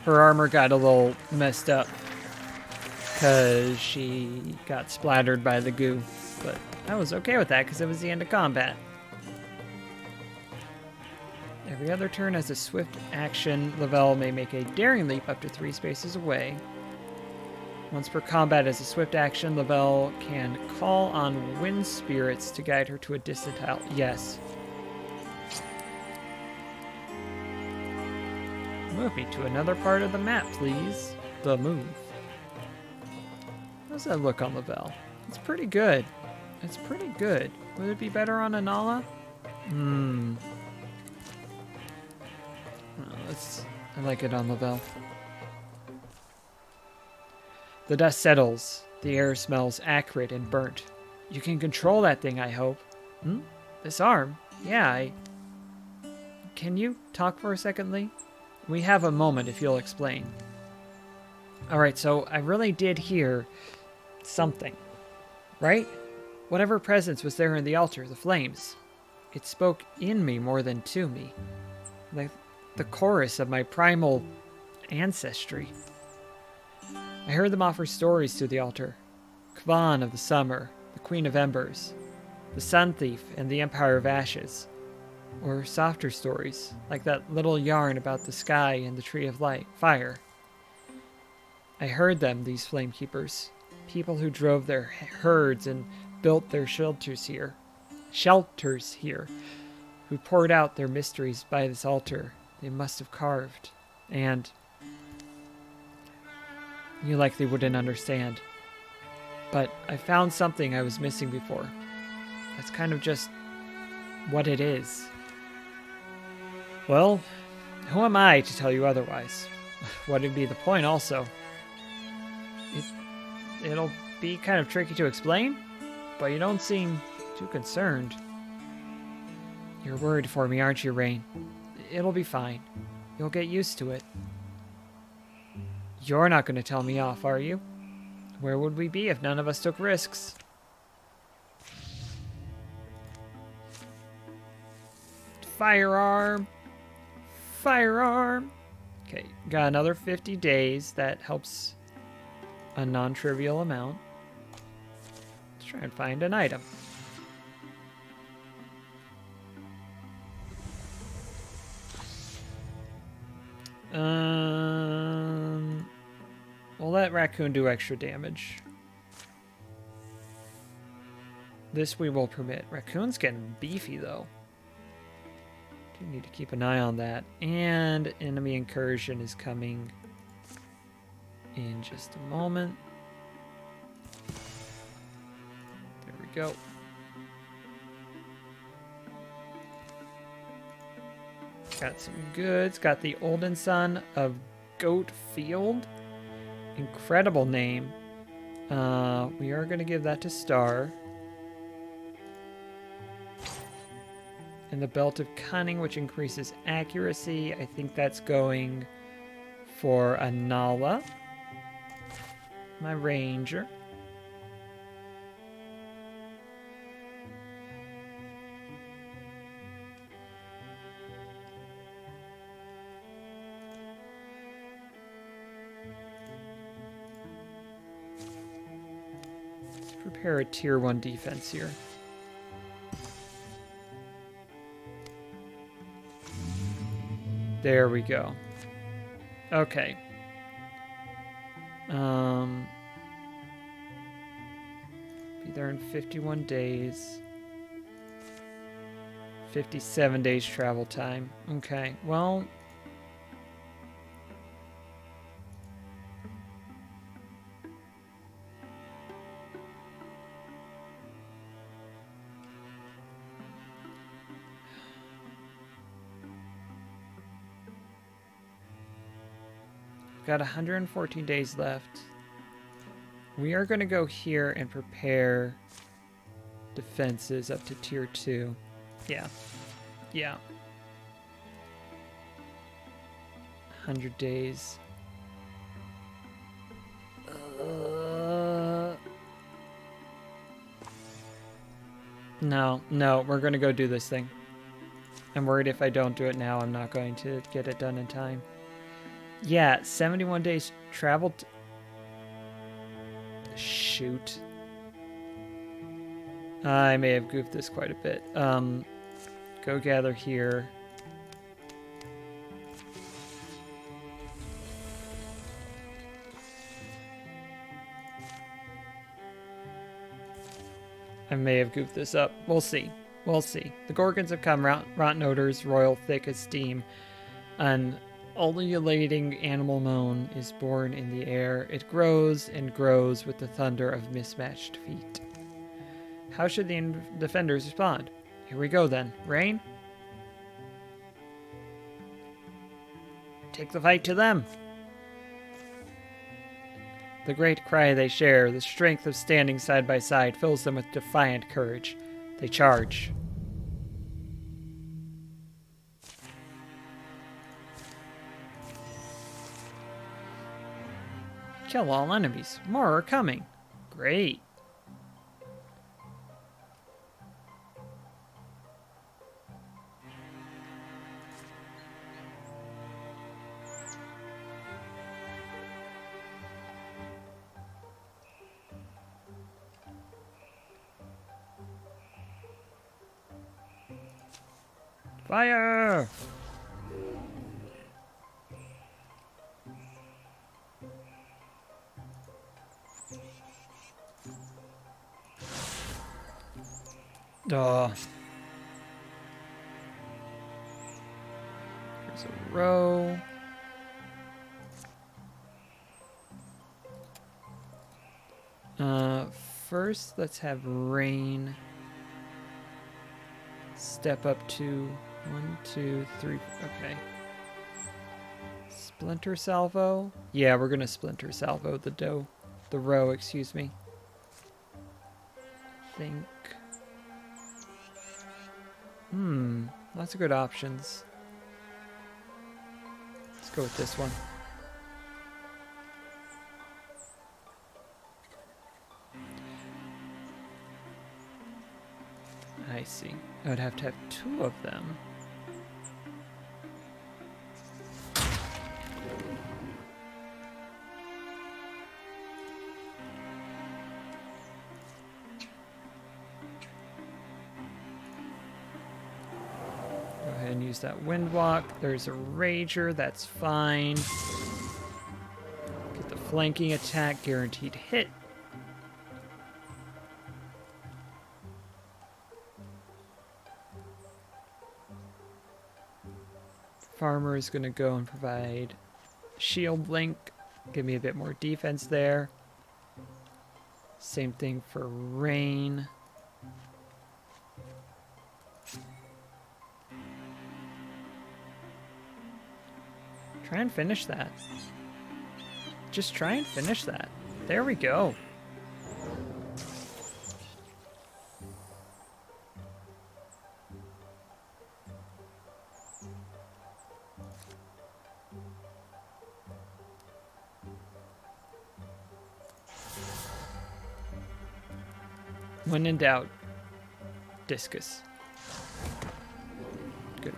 Her armor got a little messed up because she got splattered by the goo, but I was okay with that because it was the end of combat. Every other turn as a swift action, Lavelle may make a daring leap up to 3 spaces away. Once per combat as a swift action, Lavelle can call on wind spirits to guide her to a distant tile. Yes. Move me to another part of the map, please. The move. How's that look on Lavelle? It's pretty good. It's pretty good. Would it be better on Anala? I like it on Lavelle. The dust settles. The air smells acrid and burnt. You can control that thing, I hope. This arm? Yeah, Can you talk for a second, Lee? We have a moment if you'll explain. Alright, so I really did hear something, right? Whatever presence was there in the altar, the flames, it spoke in me more than to me. Like the chorus of my primal ancestry. I heard them offer stories to the altar. Kvan of the summer, the Queen of Embers, the Sun Thief, and the Empire of Ashes. Or softer stories, like that little yarn about the sky and the Tree of Light, Fire. I heard them, these Flamekeepers. People who drove their herds and built their shelters here. Who poured out their mysteries by this altar they must have carved. And you likely wouldn't understand. But I found something I was missing before. That's kind of just what it is. Well, who am I to tell you otherwise? What'd be the point also? It'll be kind of tricky to explain, but you don't seem too concerned. You're worried for me, aren't you, Rain? It'll be fine. You'll get used to it. You're not going to tell me off, are you? Where would we be if none of us took risks? Firearm! Firearm! Okay, got another 50 days. That helps a non-trivial amount. Let's try and find an item. We'll let Raccoon do extra damage. This we will permit. Raccoon's getting beefy, though. Do need to keep an eye on that. And enemy incursion is coming in just a moment. There we go. Got some goods. Got the Olden Son of Goatfield. Incredible name. We are going to give that to Star. And the Belt of Cunning, which increases accuracy. I think that's going for Anala, my ranger. Let's prepare a tier 1 defense here. There we go. Okay. Be there in 51 days. 57 days travel time. Okay, well... Got 114 days left. We are going to go here and prepare defenses up to tier 2. Yeah. Yeah. 100 days. No, we're going to go do this thing. I'm worried if I don't do it now, I'm not going to get it done in time. Yeah, 71 days traveled. Shoot. I may have goofed this quite a bit. Go gather here. I may have goofed this up. We'll see. We'll see. The Gorgons have come, rotten odors, royal thick as steam, and ululating animal moan is born in the air. It grows and grows with the thunder of mismatched feet. How should the defenders respond? Here we go then. Rain? Take the fight to them. The great cry they share, the strength of standing side by side, fills them with defiant courage. They charge. Kill all enemies. More are coming. Great. Fire! Duh. There's a row. First, let's have Rain step up to 1, 2, 3. Okay. Splinter Salvo? Yeah, we're gonna Splinter Salvo the row, excuse me. Think. Lots of good options. Let's go with this one. I see. I would have to have 2 of them. Go ahead and use that Windwalk. There's a Rager, that's fine. Get the flanking attack, guaranteed hit. Farmer is going to go and provide shield link, give me a bit more defense there. Same thing for Rain. Try and finish that. Just try and finish that. There we go. When in doubt, discus. Good.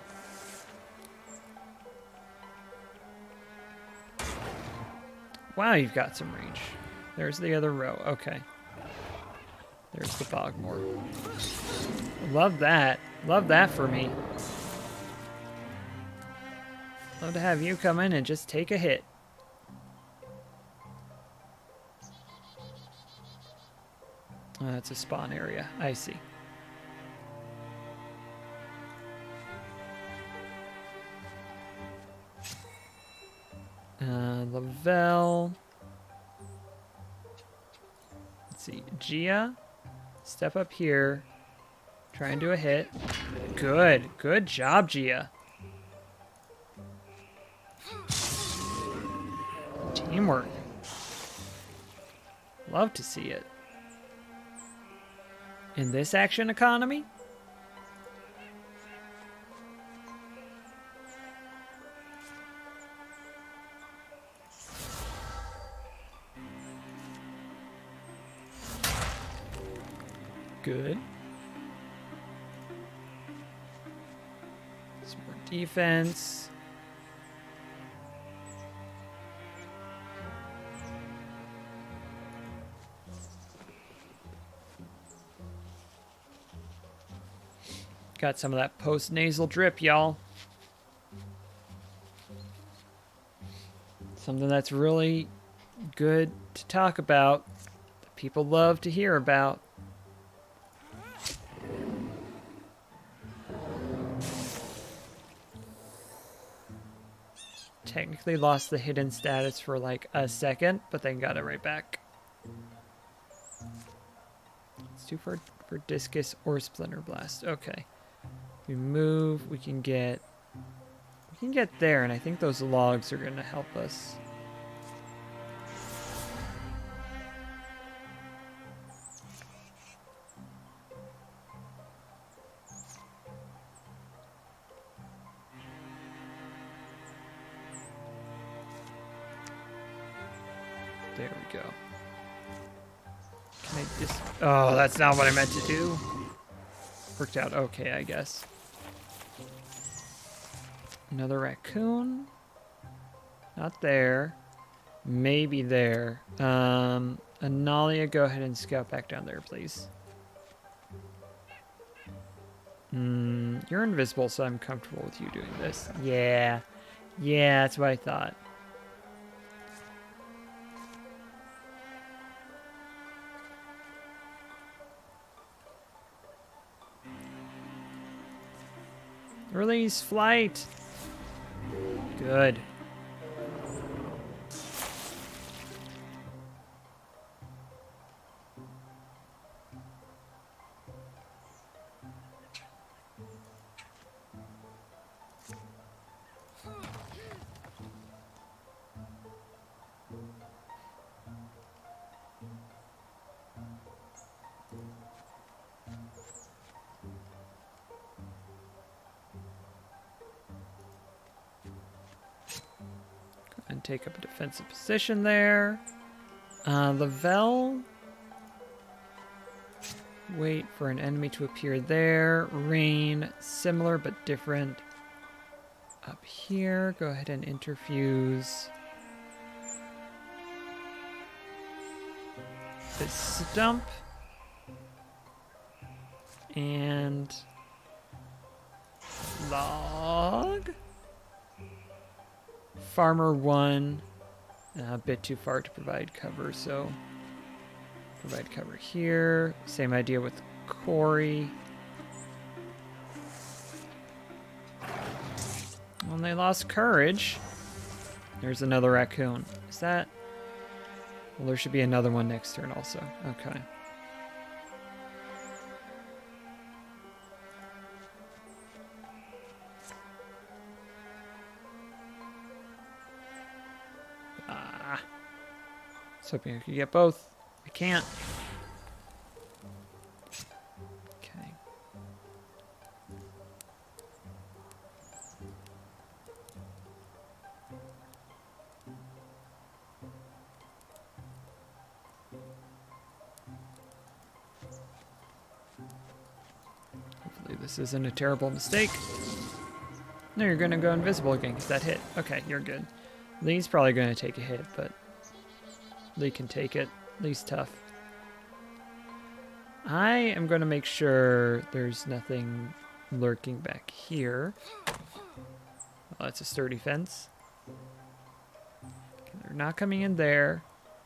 Wow, you've got some range. There's the other row. Okay. There's the Bogmore. Love that. Love that for me. Love to have you come in and just take a hit. That's a spawn area. I see. Lavelle. Let's see. Gia, step up here. Try and do a hit. Good. Good job, Gia. Teamwork. Love to see it. In this action economy? Good. Some more defense. Got some of that post-nasal drip, y'all. Something that's really good to talk about, that people love to hear about. technically lost the hidden status for like a second, but then got it right back. Let's do for discus or splinter blast. Okay. We move, we can get there, and I think those logs are gonna help us. There we go. Can I just... Oh, that's not what I meant to do. Worked out okay, I guess. Another raccoon. Not there. Maybe there. Analia, go ahead and scout back down there, please. You're invisible, so I'm comfortable with you doing this. Yeah. Yeah, that's what I thought. Release flight. Good. And take up a defensive position there. Lavelle. Wait for an enemy to appear there. Rain, similar but different. Up here, go ahead and interfuse this stump. And log. Farmer 1, a bit too far to provide cover, so provide cover here. Same idea with Corey. When they lost courage, there's another raccoon. Is that? Well, there should be another one next turn also. Okay. I was hoping I could get both. I can't. Okay. Hopefully this isn't a terrible mistake. No, you're gonna go invisible again because that hit. Okay, you're good. Lee's probably gonna take a hit, but Lee can take it. Lee's tough. I am going to make sure there's nothing lurking back here. Oh, that's a sturdy fence. Okay, they're not coming in there.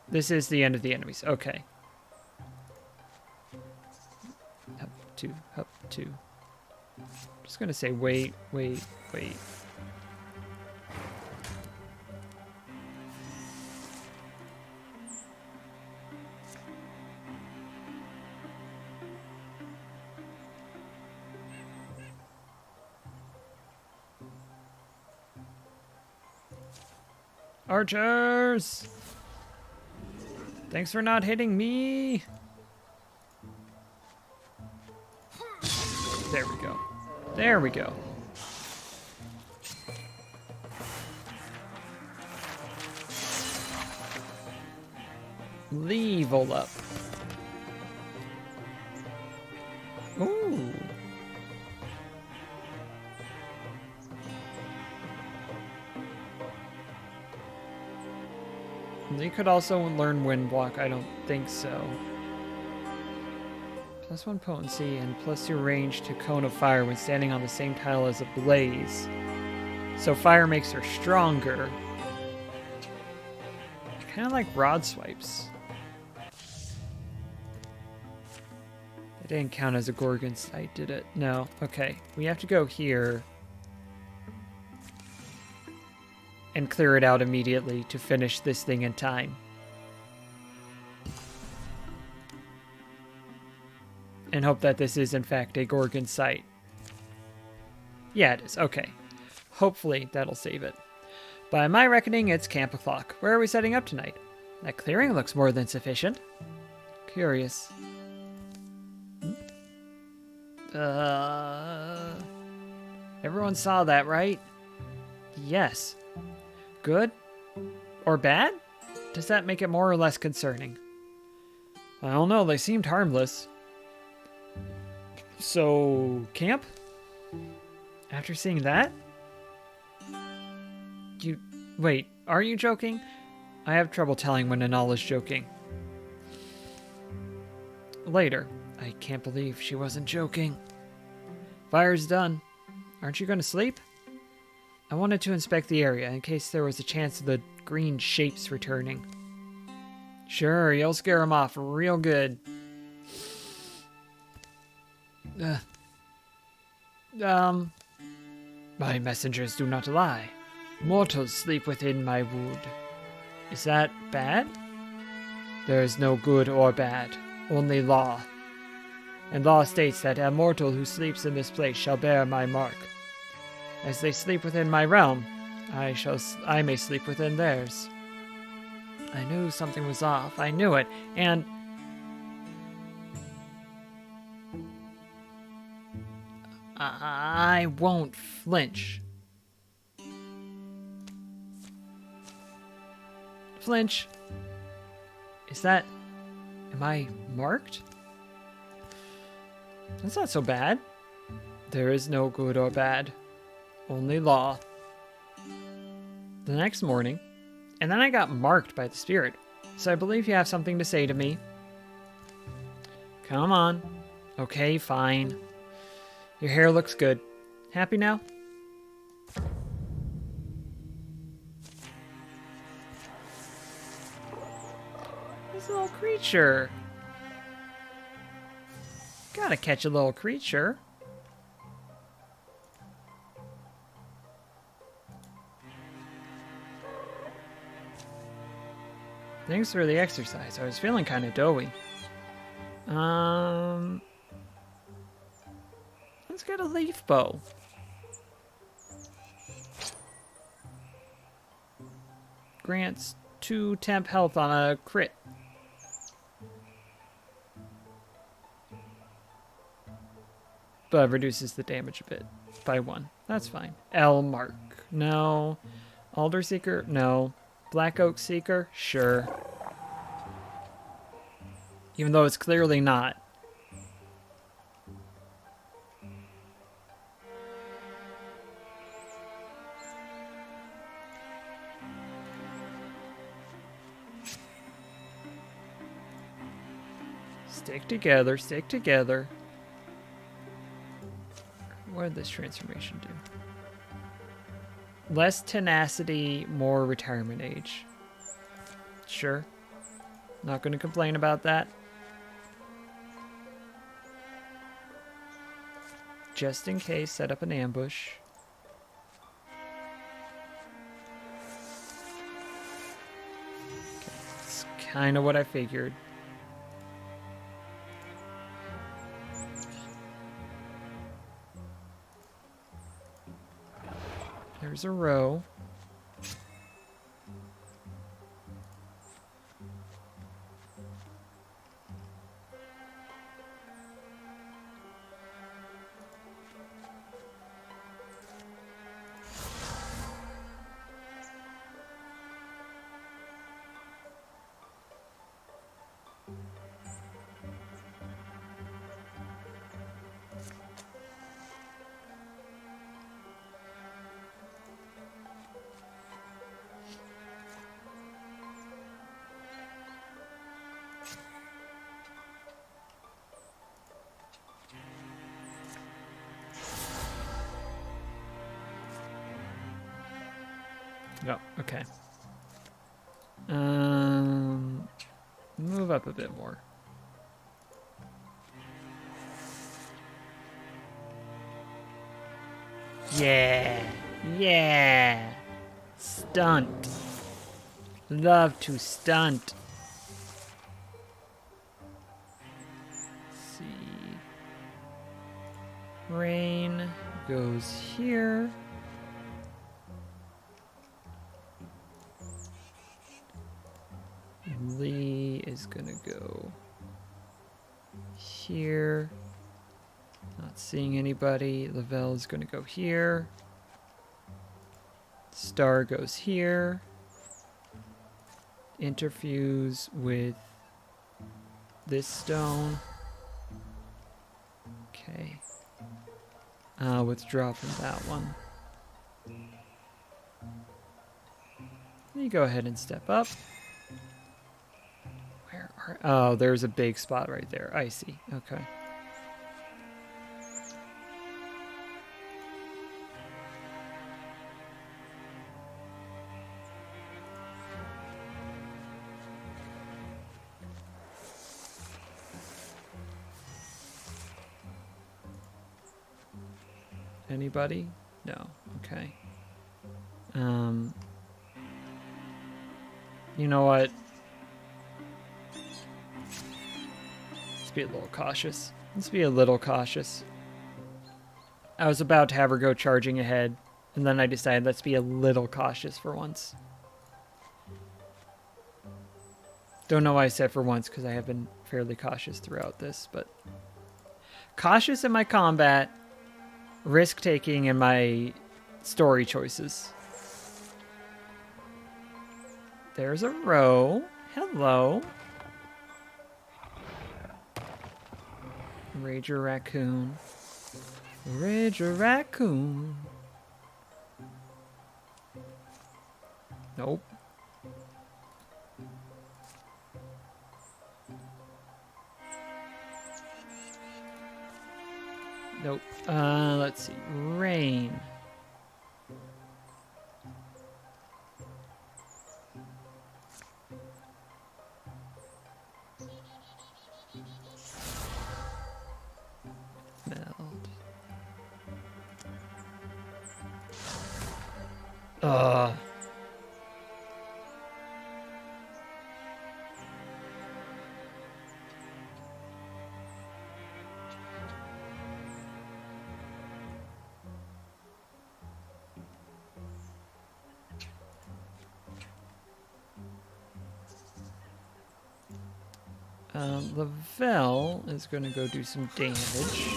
This is the end of the enemies. Okay. Up two, up two. I'm just going to say wait, wait, wait. Archers! Thanks for not hitting me! There we go. There we go. Level up. Ooh. They could also learn Wind Block. I don't think so. +1 potency and plus your range to Cone of Fire when standing on the same tile as a blaze. So fire makes her stronger. Kind of like Rod Swipes. It didn't count as a Gorgon site, did it? No. Okay. We have to go here. and clear it out immediately to finish this thing in time. And hope that this is in fact a Gorgon site. Yeah, it is. Okay. Hopefully that'll save it. By my reckoning, it's camp o'clock. Where are we setting up tonight? That clearing looks more than sufficient. Curious. Everyone saw that, right? Yes. Good? Or bad? Does that make it more or less concerning? I don't know, they seemed harmless. So, camp? After seeing that? Wait, are you joking? I have trouble telling when Anal is joking. Later. I can't believe she wasn't joking. Fire's done. Aren't you going to sleep? I wanted to inspect the area in case there was a chance of the green shapes returning. Sure, you'll scare them off real good. My messengers do not lie. Mortals sleep within my wood. Is that bad? There is no good or bad, only law. And law states that a mortal who sleeps in this place shall bear my mark. As they sleep within my realm, I may sleep within theirs. I knew something was off. I knew it, and I won't flinch. Flinch. Is that... Am I marked? That's not so bad. There is no good or bad. Only law. The next morning, and then I got marked by the spirit. So I believe you have something to say to me. Come on. Okay, fine. Your hair looks good. Happy now? This little creature. Gotta catch a little creature. Thanks for the exercise. I was feeling kind of doughy. Let's get a leaf bow. Grants 2 temp health on a crit. But reduces the damage a bit by 1. That's fine. L mark. No. Alder Seeker? No. Black Oak Seeker? Sure. Even though it's clearly not. Stick together, stick together. What did this transformation do? Less tenacity, more retirement age. Sure. Not going to complain about that. Just in case, set up an ambush. Okay, that's kind of what I figured. There's a row. Oh, okay. Move up a bit more. Yeah. Yeah. Stunt. Love to stunt. Let's see. Rain goes here. Lee is gonna go here. Not seeing anybody. Lavelle is gonna go here. Star goes here. Interfuse with this stone. Okay. Withdraw from that one. You go ahead and step up. Where are... Oh, there's a big spot right there. I see. Okay. Anybody? No. Okay. You know what? Let's be a little cautious. Let's be a little cautious. I was about to have her go charging ahead, and then I decided let's be a little cautious for once. Don't know why I said for once, because I have been fairly cautious throughout this, but cautious in my combat, risk-taking in my story choices. There's a row. Hello. Rager raccoon. Rager raccoon. Nope. Nope. Let's see. Rain. Meld. Lavelle is going to go do some damage.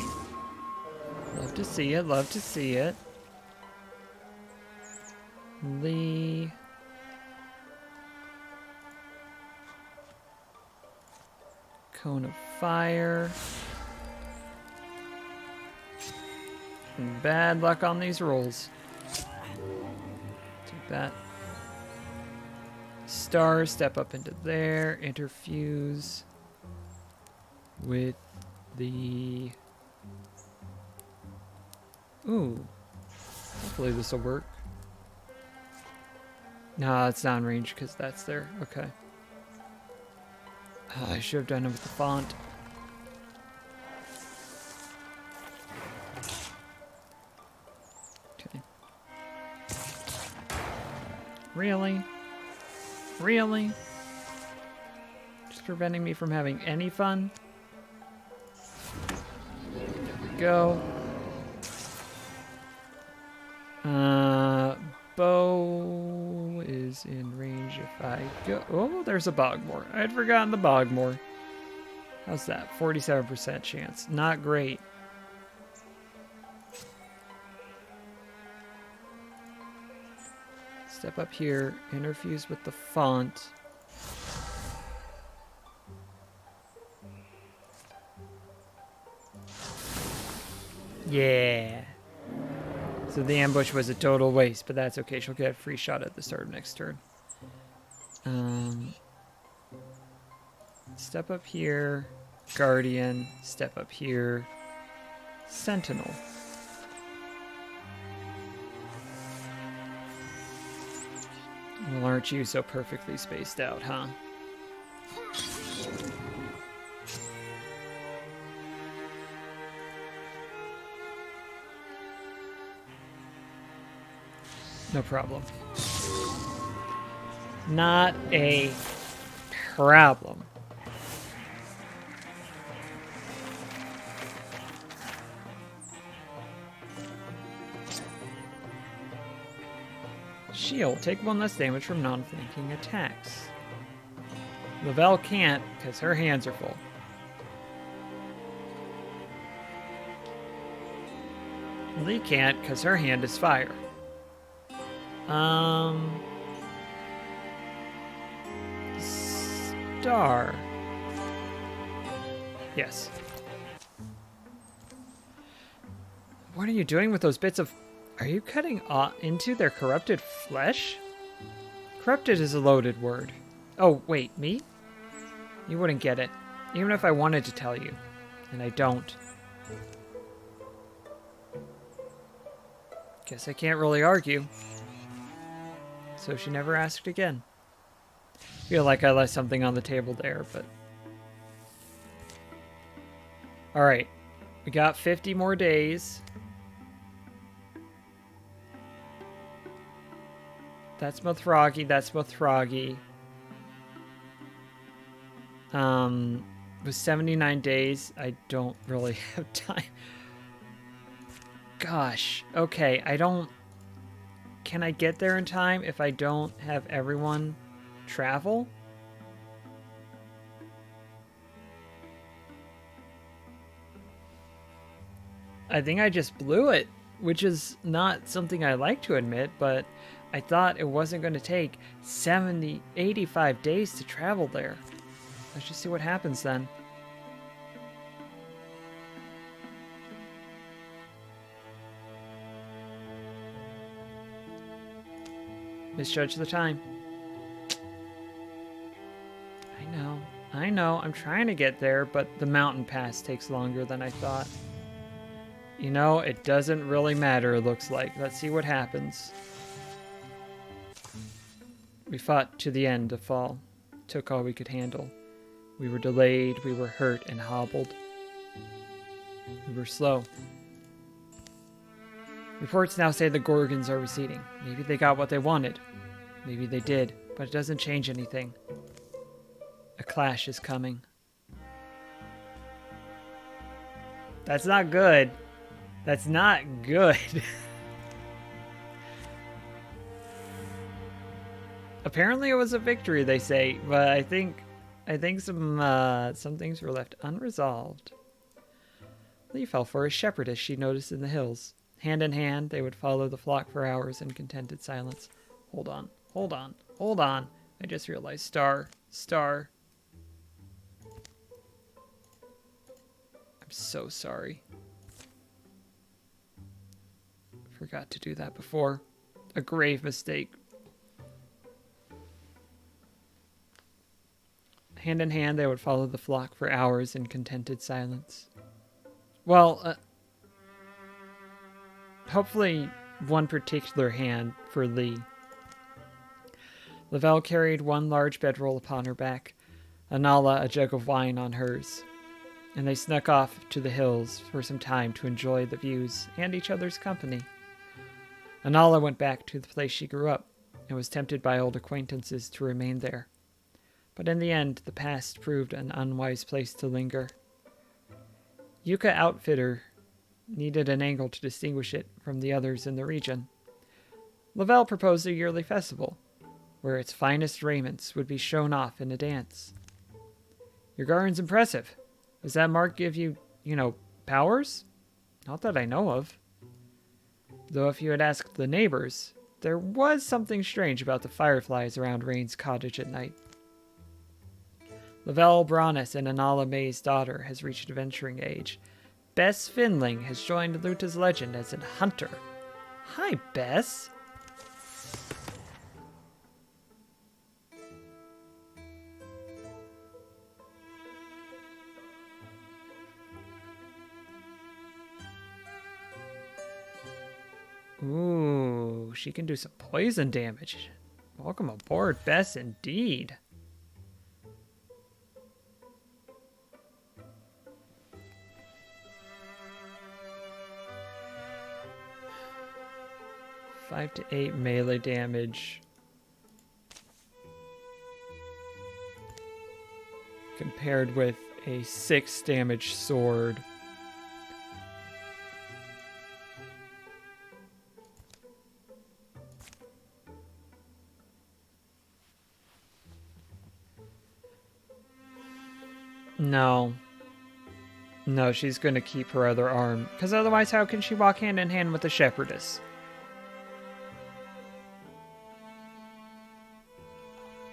Love to see it, love to see it. Lee. Cone of fire. And bad luck on these rolls. Take that. Star, step up into there. Interfuse with the... Ooh. Hopefully this will work. No, it's not in range because that's there. Okay. I should have done it with the font. Okay. Really? Really? Just preventing me from having any fun? There we go. Bow is in range if I go... Oh, there's a Bogmore. I had forgotten the Bogmore. How's that? 47% chance. Not great. Step up here. Interfuse with the font. Yeah. So the ambush was a total waste, but that's okay. She'll get a free shot at the start of next turn. Step up here. Guardian. Step up here. Sentinel. Well, aren't you so perfectly spaced out, huh? No problem. Not a problem. Shield, take 1 less damage from non-flanking attacks. Lavelle can't, because her hands are full. Lee can't, because her hand is fire. Star. Yes. What are you doing with those bits of... Are you cutting into their corrupted flesh? Corrupted is a loaded word. Oh, wait, me? You wouldn't get it, even if I wanted to tell you. And I don't. Guess I can't really argue. So she never asked again. Feel like I left something on the table there, but... Alright. We got 50 more days. That's Mothragi, that's Mothragi. With 79 days, I don't really have time. Gosh, okay, I don't... Can I get there in time if I don't have everyone travel? I think I just blew it, which is not something I like to admit, but I thought it wasn't going to take 85 days to travel there. Let's just see what happens then. Misjudge the time. I know, I'm trying to get there, but the mountain pass takes longer than I thought. You know, it doesn't really matter, it looks like. Let's see what happens. We fought to the end of fall. Took all we could handle. We were delayed, we were hurt and hobbled. We were slow. Reports now say the Gorgons are receding. Maybe they got what they wanted. Maybe they did, but it doesn't change anything. A clash is coming. That's not good. That's not good. Apparently it was a victory, they say, but I think some things were left unresolved. Lee fell for a shepherdess she noticed in the hills. Hand in hand, they would follow the flock for hours in contented silence. Hold on. I just realized Star. I'm so sorry. Forgot to do that before. A grave mistake. Hand in hand, they would follow the flock for hours in contented silence. Well, hopefully one particular hand for Lee. Lavelle carried one large bedroll upon her back, Anala a jug of wine on hers, and they snuck off to the hills for some time to enjoy the views and each other's company. Anala went back to the place she grew up and was tempted by old acquaintances to remain there. But in the end, the past proved an unwise place to linger. Yucca Outfitter needed an angle to distinguish it from the others in the region. Lavelle proposed a yearly festival, where its finest raiments would be shown off in a dance. Your garden's impressive. Does that mark give you, powers? Not that I know of. Though if you had asked the neighbors, there was something strange about the fireflies around Rain's cottage at night. Lavelle Branes and Anala May's daughter has reached adventuring age. Bess Finling has joined Luta's legend as a hunter. Hi, Bess. Ooh, she can do some poison damage. Welcome aboard, Bess, indeed. (5 to 8 melee damage. compared with a 6 damage sword. No. No, she's going to keep her other arm, because otherwise how can she walk hand in hand with the shepherdess?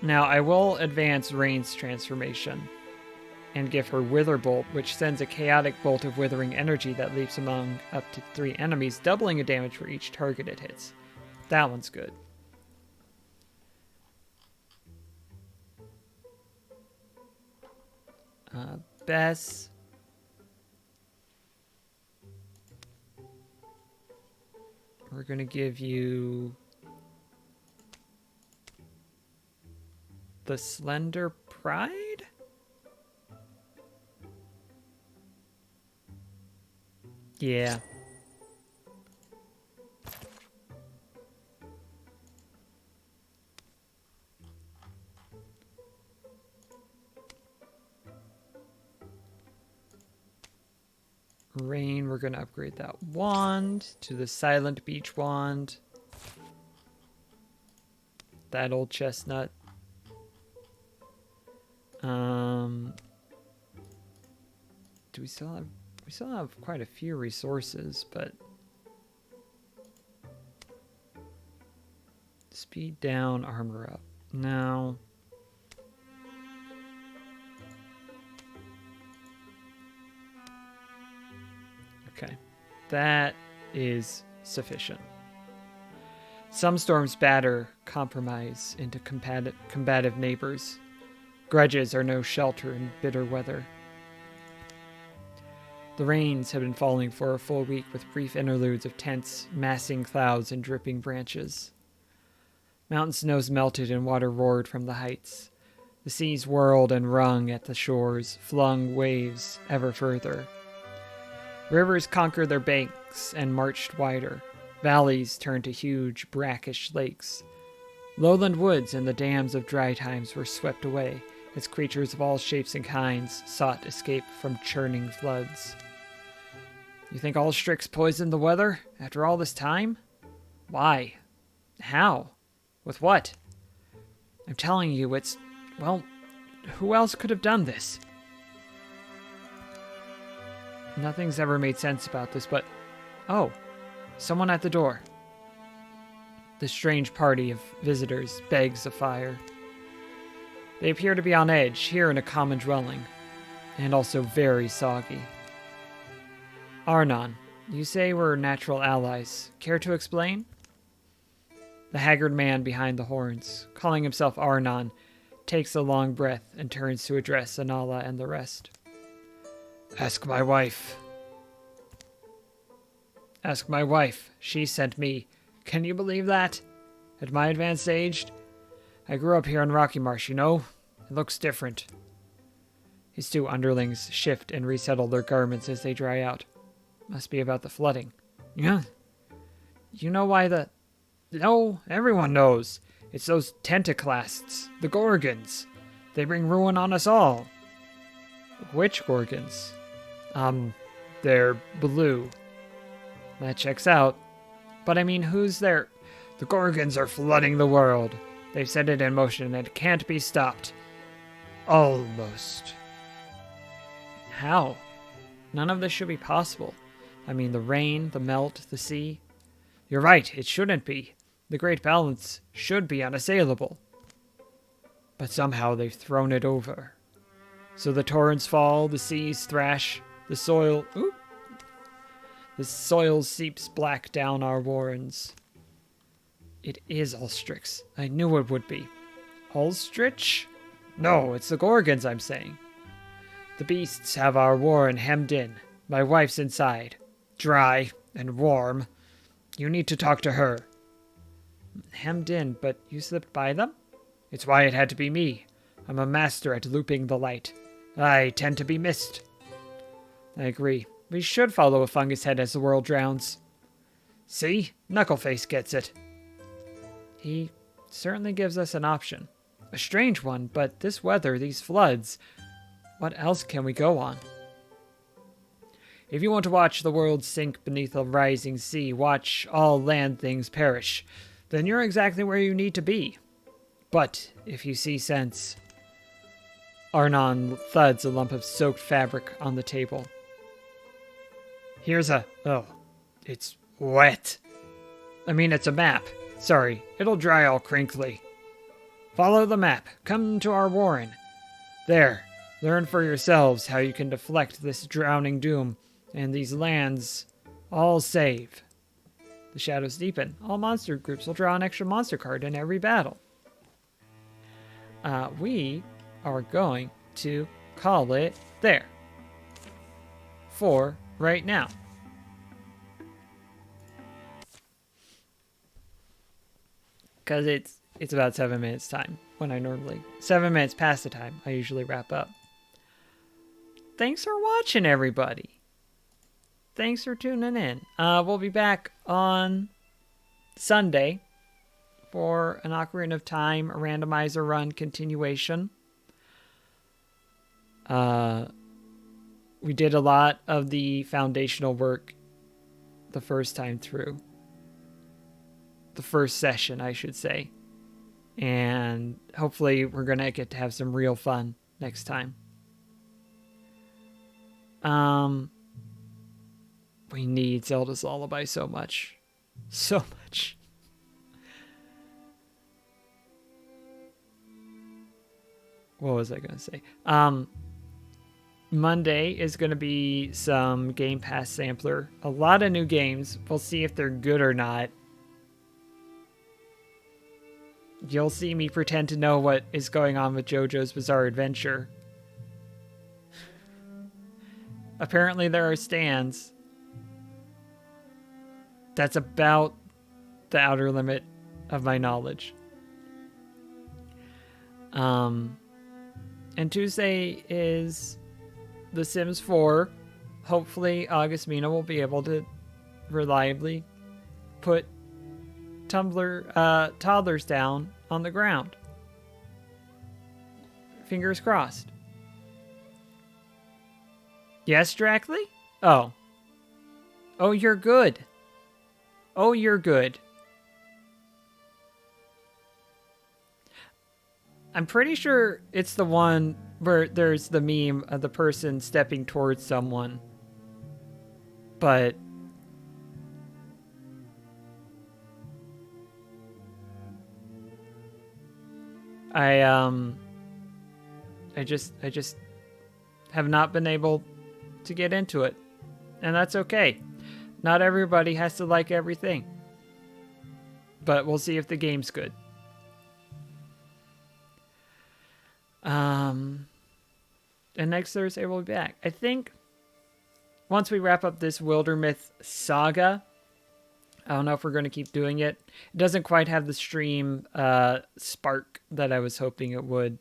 Now, I will advance Rain's transformation and give her Wither Bolt, which sends a chaotic bolt of withering energy that leaps among up to 3 enemies, doubling the damage for each target it hits. That one's good. Bess. We're going to give you the Slender Pride? Yeah. Rain, we're going to upgrade that wand to the Silent Beach wand. That old chestnut. Do we still have quite a few resources, but speed down, armor up. No. Okay, that is sufficient. Some storms batter compromise into combative neighbors. Grudges are no shelter in bitter weather. The rains have been falling for a full week with brief interludes of tense, massing clouds and dripping branches. Mountain snows melted and water roared from the heights. The seas whirled and rung at the shores, flung waves ever further. Rivers conquered their banks and marched wider. Valleys turned to huge, brackish lakes. Lowland woods and the dams of dry times were swept away as creatures of all shapes and kinds sought escape from churning floods. You think all Strix poisoned the weather after all this time? Why? How? With what? I'm telling you, it's... well, who else could have done this? Nothing's ever made sense about this, but... oh, someone at the door. The strange party of visitors begs a fire. They appear to be on edge, here in a common dwelling, and also very soggy. Arnon, you say we're natural allies. Care to explain? The haggard man behind the horns, calling himself Arnon, takes a long breath and turns to address Anala and the rest. Ask my wife. Ask my wife. She sent me. Can you believe that? At my advanced age? I grew up here in Rocky Marsh, you know? It looks different. His 2 underlings shift and resettle their garments as they dry out. Must be about the flooding. Yeah. You know why the... No, everyone knows. It's those tentaclasts, the Gorgons. They bring ruin on us all. Which Gorgons? They're blue. That checks out. But I mean, who's there? The Gorgons are flooding the world. They've set it in motion and it can't be stopped. Almost. How? None of this should be possible. I mean, the rain, the melt, the sea. You're right, it shouldn't be. The Great Balance should be unassailable. But somehow they've thrown it over. So the torrents fall, the seas thrash, the soil... Oop! The soil seeps black down our warrens. It is Ulstrix. I knew it would be. Ulstrich? No, it's the Gorgons, I'm saying. The beasts have our warren hemmed in. My wife's inside. Dry and warm. You need to talk to her. Hemmed in, but you slipped by them? It's why it had to be me. I'm a master at looping the light. I tend to be missed. I agree. We should follow a fungus head as the world drowns. See? Knuckleface gets it. He certainly gives us an option. A strange one, but this weather, these floods... What else can we go on? If you want to watch the world sink beneath a rising sea, watch all land things perish, then you're exactly where you need to be. But if you see sense... Arnon thuds a lump of soaked fabric on the table. Here's a... Oh, it's wet. I mean, it's a map. Sorry, it'll dry all crinkly. Follow the map. Come to our warren. There, learn for yourselves how you can deflect this drowning doom, and these lands all save. The shadows deepen. All monster groups will draw an extra monster card in every battle. We are going to call it there. For right now. Because it's about 7 minutes time when I normally... 7 minutes past the time I usually wrap up. Thanks for watching, everybody. Thanks for tuning in. We'll be back on Sunday for an Ocarina of Time randomizer run continuation. We did a lot of the foundational work the first time through. The first session, I should say. And hopefully we're going to get to have some real fun next time. We need Zelda's Lullaby so much. So much. What was I going to say? Monday is going to be some Game Pass sampler. A lot of new games. We'll see if they're good or not. You'll see me pretend to know what is going on with JoJo's Bizarre Adventure. Apparently there are stands. That's about the outer limit of my knowledge. And Tuesday is The Sims 4. Hopefully Augustina will be able to reliably put toddlers down on the ground. Fingers crossed. Yes, Drackley? Oh. Oh, you're good. Oh, you're good. I'm pretty sure it's the one where there's the meme of the person stepping towards someone. But I just have not been able to get into it. And that's okay. Not everybody has to like everything. But we'll see if the game's good. And next Thursday we'll be back. I think once we wrap up this Wildermyth saga, I don't know if we're going to keep doing it. It doesn't quite have the stream spark that I was hoping it would.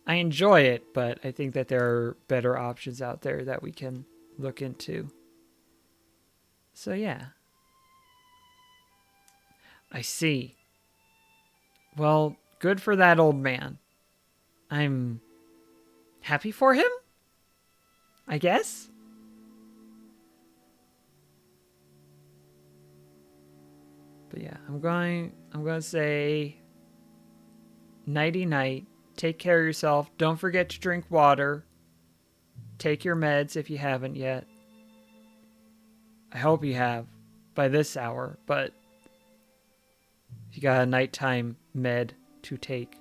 I enjoy it, but I think that there are better options out there that we can look into. So yeah. I see. Well, good for that old man. I'm happy for him, I guess. But yeah, I'm going to say nighty night. Take care of yourself. Don't forget to drink water. Take your meds if you haven't yet. I hope you have by this hour, but if you got a nighttime med to take,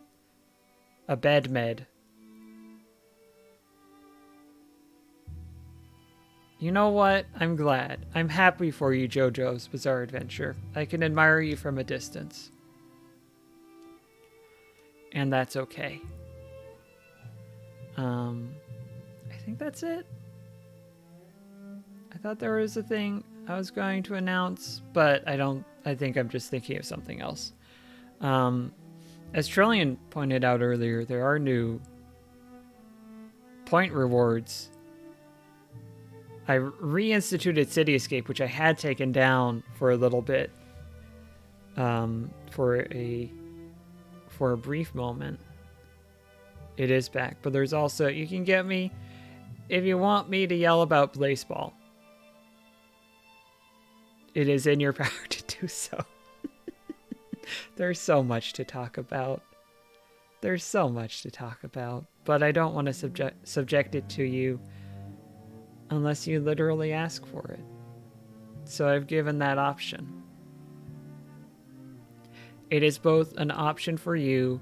a bed med. You know what? I'm glad. I'm happy for you, JoJo's Bizarre Adventure. I can admire you from a distance. And that's okay. I think that's it. I thought there was a thing I was going to announce, but I think I'm just thinking of something else. As Trillian pointed out earlier, there are new point rewards. I reinstituted City Escape, which I had taken down for a little bit, for a brief moment, It is back, but there's also, you can get me if you want me to yell about baseball. It is in your power to do so. There's so much to talk about. There's so much to talk about, but I don't want to subject it to you unless you literally ask for it. So I've given that option. It is both an option for you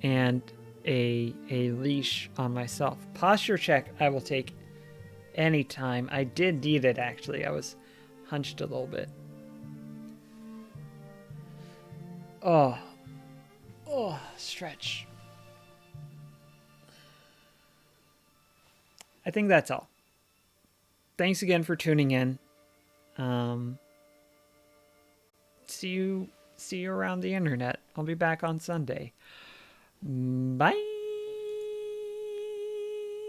and a leash on myself. Posture check I will take anytime. I did need it, actually. I was hunched a little bit. Oh, stretch. I think that's all. Thanks again for tuning in. See you around the internet. I'll be back on Sunday. Bye.